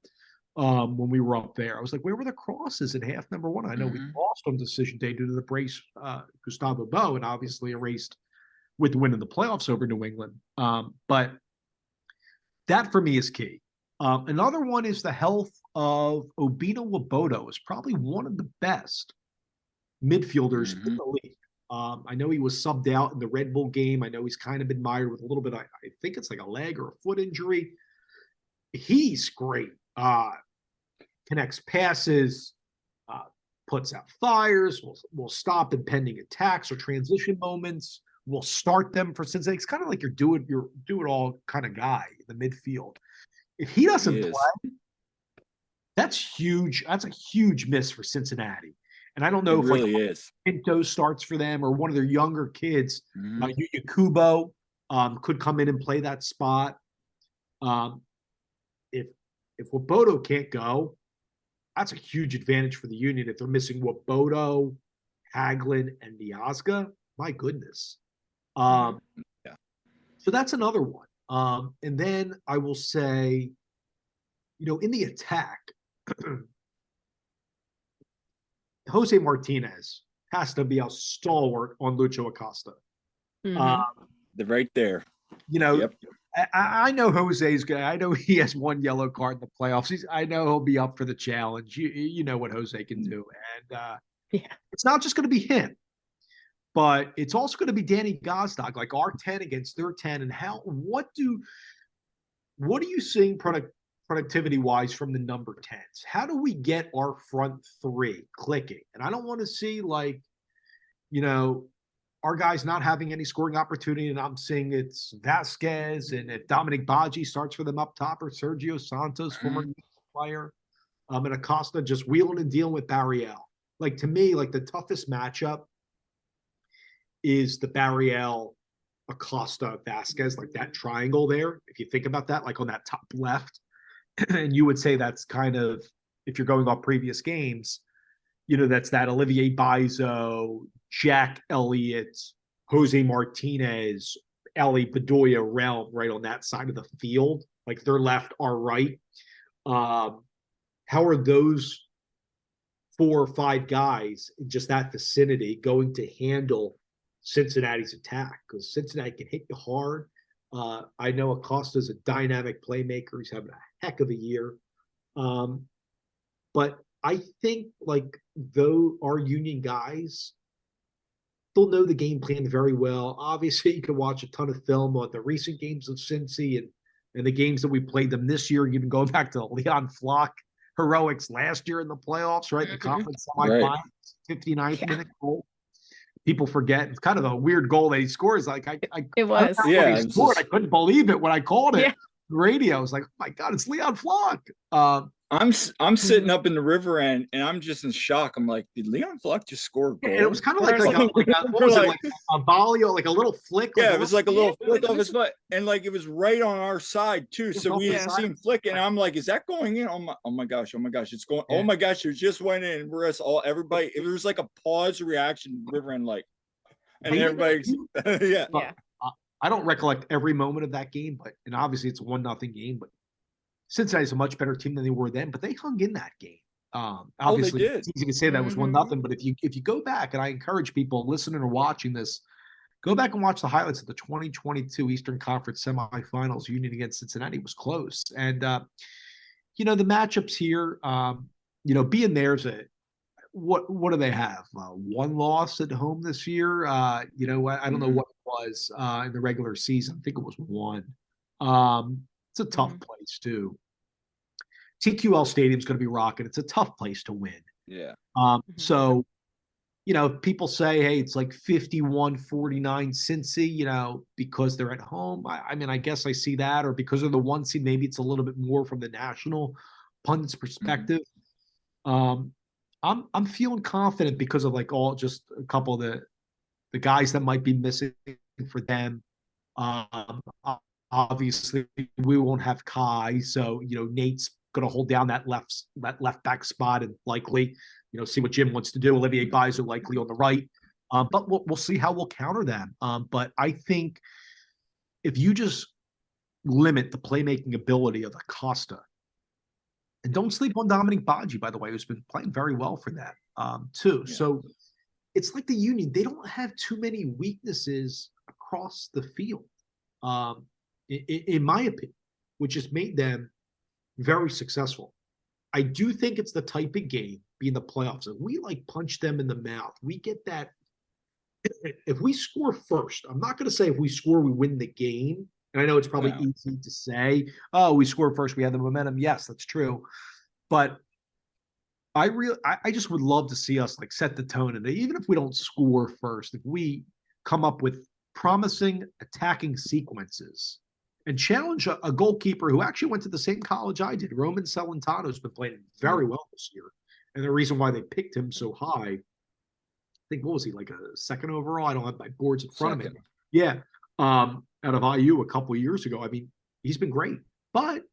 when we were up there. I was like, where were the crosses in half number 1? I know we lost on decision day due to the brace, Gustavo Bo, and obviously erased with the win in the playoffs over New England. But that for me is key. Another one is the health of Obino Waboto is probably one of the best midfielders in the league. I know he was subbed out in the Red Bull game. I know he's kind of been mired with a little bit, I think it's like a leg or a foot injury. He's great. Connects passes, puts out fires, will stop impending attacks or transition moments, will start them for Cincinnati. It's kind of like your do it all kind of guy in the midfield. If he doesn't play, that's huge. That's a huge miss for Cincinnati. And I don't know if really is. Pinto starts for them or one of their younger kids, Yuya Kubo, could come in and play that spot. If Waboto can't go, that's a huge advantage for the Union. If they're missing Waboto, Hagelin, and Diazga, my goodness. So that's another one. And then I will say, you know, in the attack, Jose Martinez has to be a stalwart on Lucho Acosta. They're right there. You know, I know Jose's good. I know he has 1 yellow card in the playoffs. I know he'll be up for the challenge. You know what Jose can do. And it's not just going to be him, but it's also going to be Danny Gazdag, like our 10 against their 10. And what are you seeing productivity wise from the number 10s? How do we get our front 3 clicking? And I don't want to see like, you know, our guys not having any scoring opportunity, and I'm seeing it's Vasquez, and if Dominic Baji starts for them up top, or Sergio Santos, former player, and Acosta just wheeling and dealing with Harriel. Like to me, like the toughest matchup is the Harriel, Acosta, Vasquez, like that triangle there. If you think about that, like on that top left, and you would say that's kind of, if you're going off previous games, you know, that's that Olivier Bizo, Jack Elliott, Jose Martinez, Ali Bedoya realm right on that side of the field, like their left, our right. How are those 4 or 5 guys in just that vicinity going to handle Cincinnati's attack? Because Cincinnati can hit you hard. I know Acosta's a dynamic playmaker. He's having a heck of a year. But I think like though our Union guys, they'll know the game plan very well. Obviously, you can watch a ton of film on the recent games of Cincy and the games that we played them this year, even going back to Leon Flock heroics last year in the playoffs, right? The conference semifinals, 59th minute goal. People forget. It's kind of a weird goal that he scores. Like it was. He scored. I couldn't believe it when I called it. The radio. I was like, oh my God, it's Leon Flock. I'm sitting up in the river end, and I'm just in shock. I'm like, did Leon Flock just score a goal? And it was kind of like a volley, like a little flick. Yeah, it was like a little flick off his foot, and like it was right on our side too. So we didn't see him flick, and I'm like, is that going in? Oh my gosh, it's going. Oh my gosh, it just went in. And we're everybody. It was like a pause reaction, river end, like, and everybody, I don't recollect every moment of that game, and obviously it's a 1-0 game, but Cincinnati's a much better team than they were then, but they hung in that game. Obviously, it's easy to say that was 1-0, but if you go back, and I encourage people listening or watching this, go back and watch the highlights of the 2022 Eastern Conference semifinals. Union against Cincinnati was close, and you know the matchups here. You know, being there's what do they have? 1 loss at home this year. You know, I don't know what it was in the regular season. I think it was 1. It's a tough place too. TQL Stadium's going to be rocking. It's a tough place to win. Yeah. So, you know, people say, hey, it's like 51-49 Cincy, you know, because they're at home. I mean, I guess I see that, or because of the 1 seed, maybe it's a little bit more from the national pundit's perspective. I'm feeling confident because of like just a couple of the guys that might be missing for them. Um, Obviously, we won't have Kai, so Nate's going to hold down that left back spot and likely see what Jim wants to do. Olivier Guys are likely on the right, but we'll see how we'll counter them. But I think if you just limit the playmaking ability of Acosta, and don't sleep on Dominic Badji, by the way, who's been playing very well for that too. Yeah. So it's like the Union; they don't have too many weaknesses across the field. In my opinion, which has made them very successful. I do think it's the type of game, being the playoffs, if we punch them in the mouth, we get that. If we score first, I'm not going to say if we score, we win the game. And I know it's probably easy to say, oh, we score first, we have the momentum. Yes, that's true. But I just would love to see us set the tone. And even if we don't score first, if we come up with promising attacking sequences and challenge a goalkeeper who actually went to the same college I did. Roman Celentano's been playing very well this year. And the reason why they picked him so high, I think, what was he, like a second overall? I don't have my boards in front of me. Yeah. Out of IU a couple of years ago. I mean, he's been great. But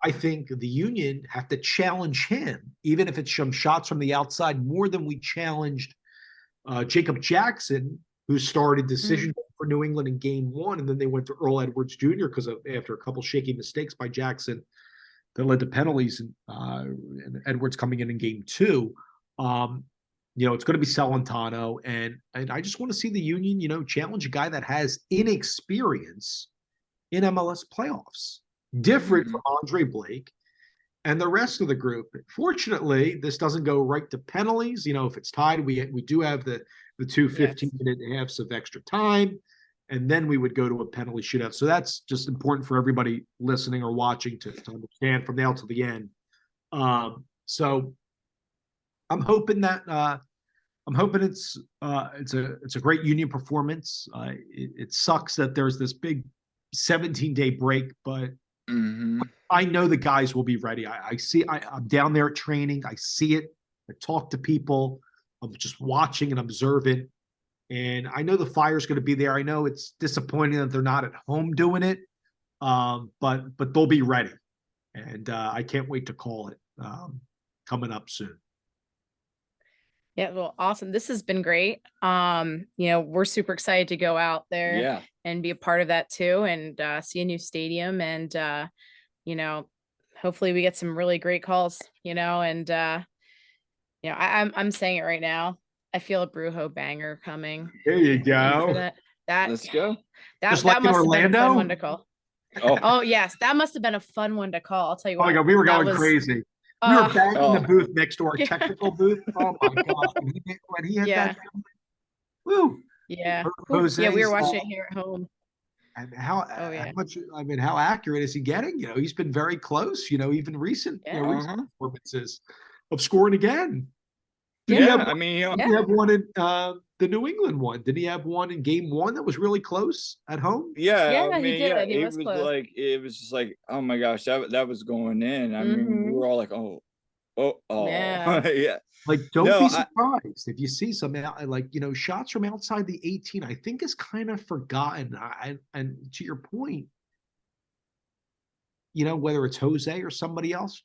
I think the Union have to challenge him, even if it's some shots from the outside, more than we challenged Jacob Jackson, who started decision for New England in game one, and then they went to Earl Edwards Jr. because after a couple shaky mistakes by Jackson that led to penalties, and Edwards coming in game two. It's going to be Celentano, and I just want to see the Union, challenge a guy that has inexperience in MLS playoffs, different from Andre Blake and the rest of the group. Fortunately, this doesn't go right to penalties. If it's tied, we do have the two 15-minute halves of extra time, and then we would go to a penalty shootout. So that's just important for everybody listening or watching to understand from now to the end. So I'm hoping that it's a great Union performance. It sucks that there's this big 17-day break, but I know the guys will be ready. I'm down there at training. I see it. I talk to people. I'm just watching and observing, and I know the fire's going to be there. I know it's disappointing that they're not at home doing it, but they'll be ready, and I can't wait to call it coming up soon. Yeah, well, awesome. This has been great. We're super excited to go out there and be a part of that too, and see a new stadium, and hopefully we get some really great calls, and I'm saying it right now. I feel a Brujo banger coming. There you go. Let's go. That Just must like have been a Orlando? fun one to call. Oh yes, that must have been a fun one to call. I'll tell you what. Oh my God, we were going crazy. We were back in the booth next to our technical booth. Oh my gosh, when he hit that, woo! Yeah, Jose's, we were watching it here at home. And how much? I mean, how accurate is he getting? He's been very close. Even recent performances of scoring again. Did he have one in the New England one? Did he have one in game one that was really close at home? Yeah, he did. He was close. It was just like, oh my gosh, that was going in. I mean, we were all like, oh, yeah. Like, don't be surprised if you see some shots from outside the 18. I think is kind of forgotten. And to your point, whether it's Jose or somebody else,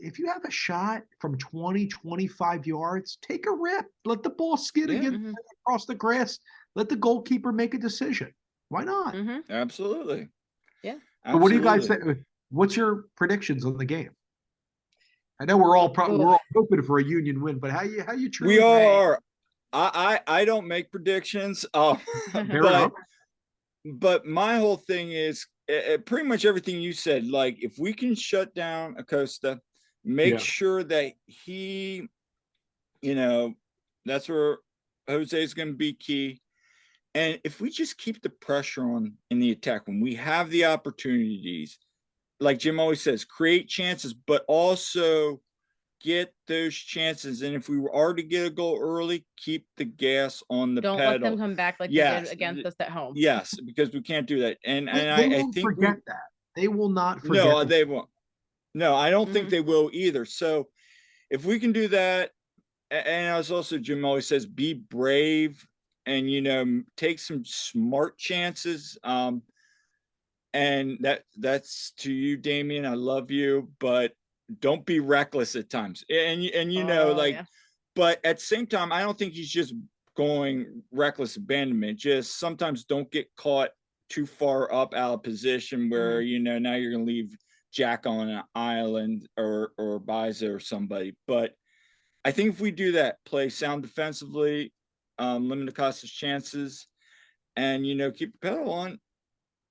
if you have a shot from 20, 25 yards, take a rip. Let the ball skid again across the grass. Let the goalkeeper make a decision. Why not? Absolutely. Yeah. But what do you guys think? What's your predictions on the game? I know we're all hoping for a Union win, but how you truly? We are. I don't make predictions. But my whole thing is pretty much everything you said. Like, if we can shut down Acosta, make sure that he, that's where Jose is going to be key. And if we just keep the pressure on in the attack, when we have the opportunities, like Jim always says, create chances, but also get those chances. And if we are to get a goal early, keep the gas on the pedal. Don't let them come back like they did against us at home. Yes, because we can't do that. And I think forget that. They will not forget. No, they won't. No, I don't think Mhm. they will either. So if we can do that, and as also Jim always says, be brave and take some smart chances. And that's to you, Damien. I love you, but don't be reckless at times. And Oh, like, yeah. but at the same time, I don't think he's just going reckless abandonment. Just sometimes don't get caught too far up out of position where Mhm. now you're gonna leave Jack on an island or Biza or somebody. But I think if we do that, play sound defensively, limit Acosta's chances, and keep the pedal on,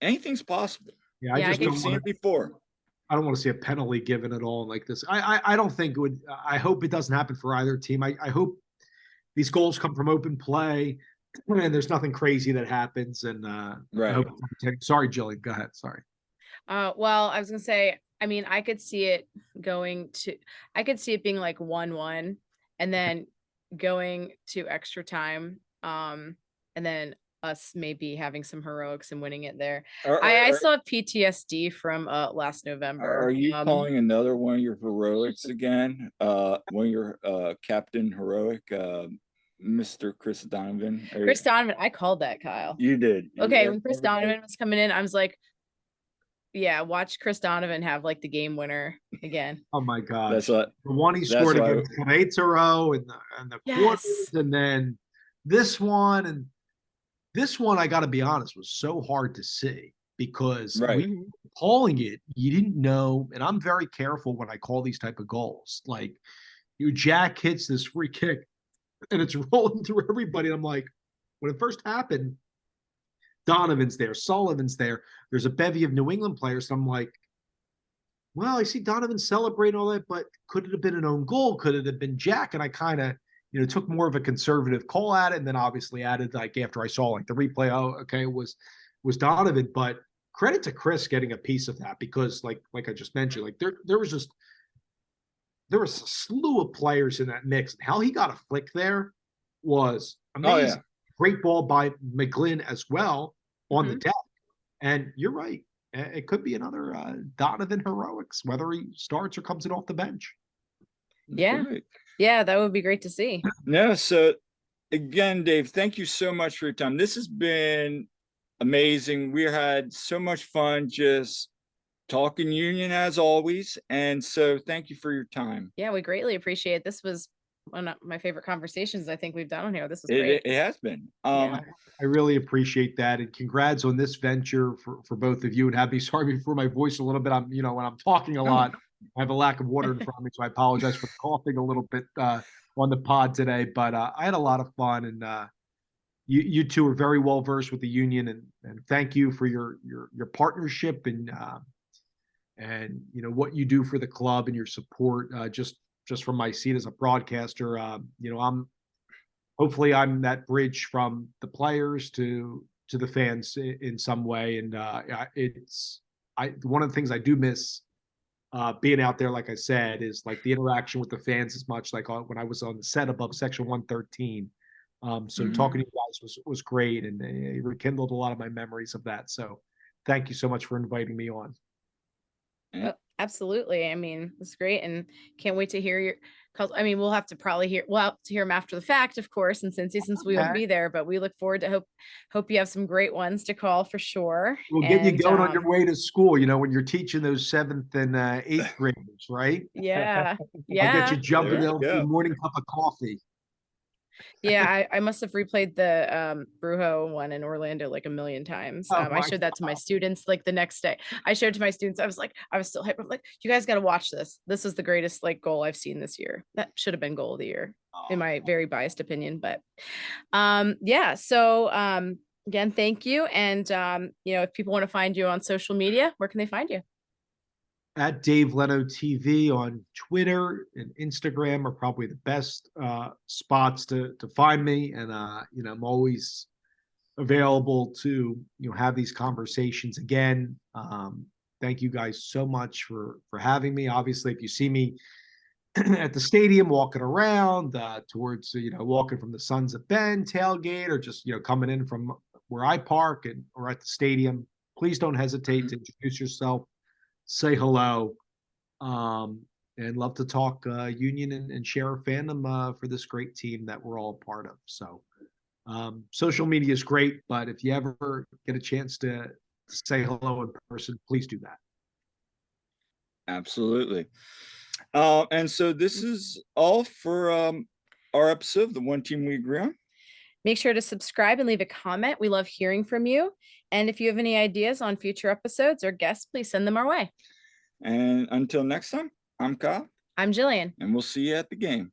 anything's possible. Yeah, I Yeah, I just could We've don't seen want it to. before. I don't want to see a penalty given at all like this. I don't think it would. I hope it doesn't happen for either team. I hope these goals come from open play, and there's nothing crazy that happens. And I Right. hope. Sorry, Jillian. Go ahead. Sorry. well, I was gonna say, I mean, I could see it being like 1-1 and then going to extra time. And then us maybe having some heroics and winning it there. Are, I are, still have PTSD from last are November. you calling another one of your heroics again? One of your Captain Heroic, Mr. Chris Donovan? Chris Donovan, I called that, Kyle. You did. Okay, when Chris Donovan was coming in, I was like, yeah, watch Chris Donovan have like the game winner again. Oh my That's gosh. what. The one he That's scored why. against Querétaro and the quarters, Yes. and then this one, and this one, I got to be honest, was so hard to see because we Right. Mhm. were calling it, you didn't know, and I'm very careful when I call these type of goals. Like, Jack hits this free kick, and it's rolling through everybody. And I'm like, when it first happened, Donovan's there, Sullivan's there. There's a bevy of New England players. So I'm like, well, I see Donovan celebrating all that, but could it have been an own goal? Could it have been Jack? And I kind of, took more of a conservative call at it, and then obviously added, like, after I saw like the replay, oh, okay, it was Donovan. But credit to Chris getting a piece of that, because like I just mentioned, like there was a slew of players in that mix. And how he got a flick there was Oh yeah. amazing. Great ball by McGlynn as well on the Mhm. deck. And you're right. It could be another Donovan heroics, whether he starts or comes in off the bench. That's Yeah. right. Yeah, that would be great to see. No, so again, Dave, thank you so much for your time. This has been amazing. We had so much fun just talking Union as always. And so thank you for your time. Yeah, we greatly appreciate it. This was one of my favorite conversations I think we've done on here. This was It, great. it, it has been. Yeah. I really appreciate that, and congrats on this venture for both of you. And have me sorry for my voice a little bit. I'm when I'm talking a No, lot, I have a lack of water in front of me, so I apologize for coughing a little bit on the pod today. But I had a lot of fun, and you two are very well versed with the Union, and thank you for your partnership and what you do for the club and your support. Just from my seat as a broadcaster, hopefully I'm that bridge from the players to the fans in some way. And it's one of the things I do miss being out there, like I said, is like the interaction with the fans as much like when I was on the set above Section 113. So Mhm. talking to you guys was great, and it rekindled a lot of my memories of that. So thank you so much for inviting me on. Yeah. Absolutely. I mean, it's great and can't wait to hear your calls. I mean, we'll have to hear them after the fact, of course, and since we won't Okay. be there, but we look forward to hope you have some great ones to call for sure. We'll get you And going on your way to school, when you're teaching those seventh and eighth graders, right? yeah. I'll get you Yeah. jumping There you out for your go. morning cup of coffee. Yeah, I must have replayed the Brujo one in Orlando like a million times. Oh I my showed that to my students like the next day. I showed it to my students. I was still hyped. I'm like, you guys got to watch this. This is the greatest like goal I've seen this year. That should have been goal of the year, in God. my very biased opinion. But yeah. So again, thank you. And if people want to find you on social media, where can they find you? At Dave Leno TV on Twitter and Instagram are probably the best spots to find me. And I'm always available to have these conversations again. Thank you guys so much for having me. Obviously, if you see me at the stadium walking around towards walking from the Sons of Ben tailgate, or just coming in from where I park or at the stadium, please don't hesitate to introduce yourself, say hello, And love to talk Union and share our fandom for this great team that we're all a part of. So social media is great, but if you ever get a chance to say hello in person, please do that. Absolutely. And so this is all for our episode of the One Team We Agree On. Make sure to subscribe and leave a comment. We love hearing from you. And if you have any ideas on future episodes or guests, please send them our way. And until next time, I'm Kyle. I'm Jillian. And we'll see you at the game.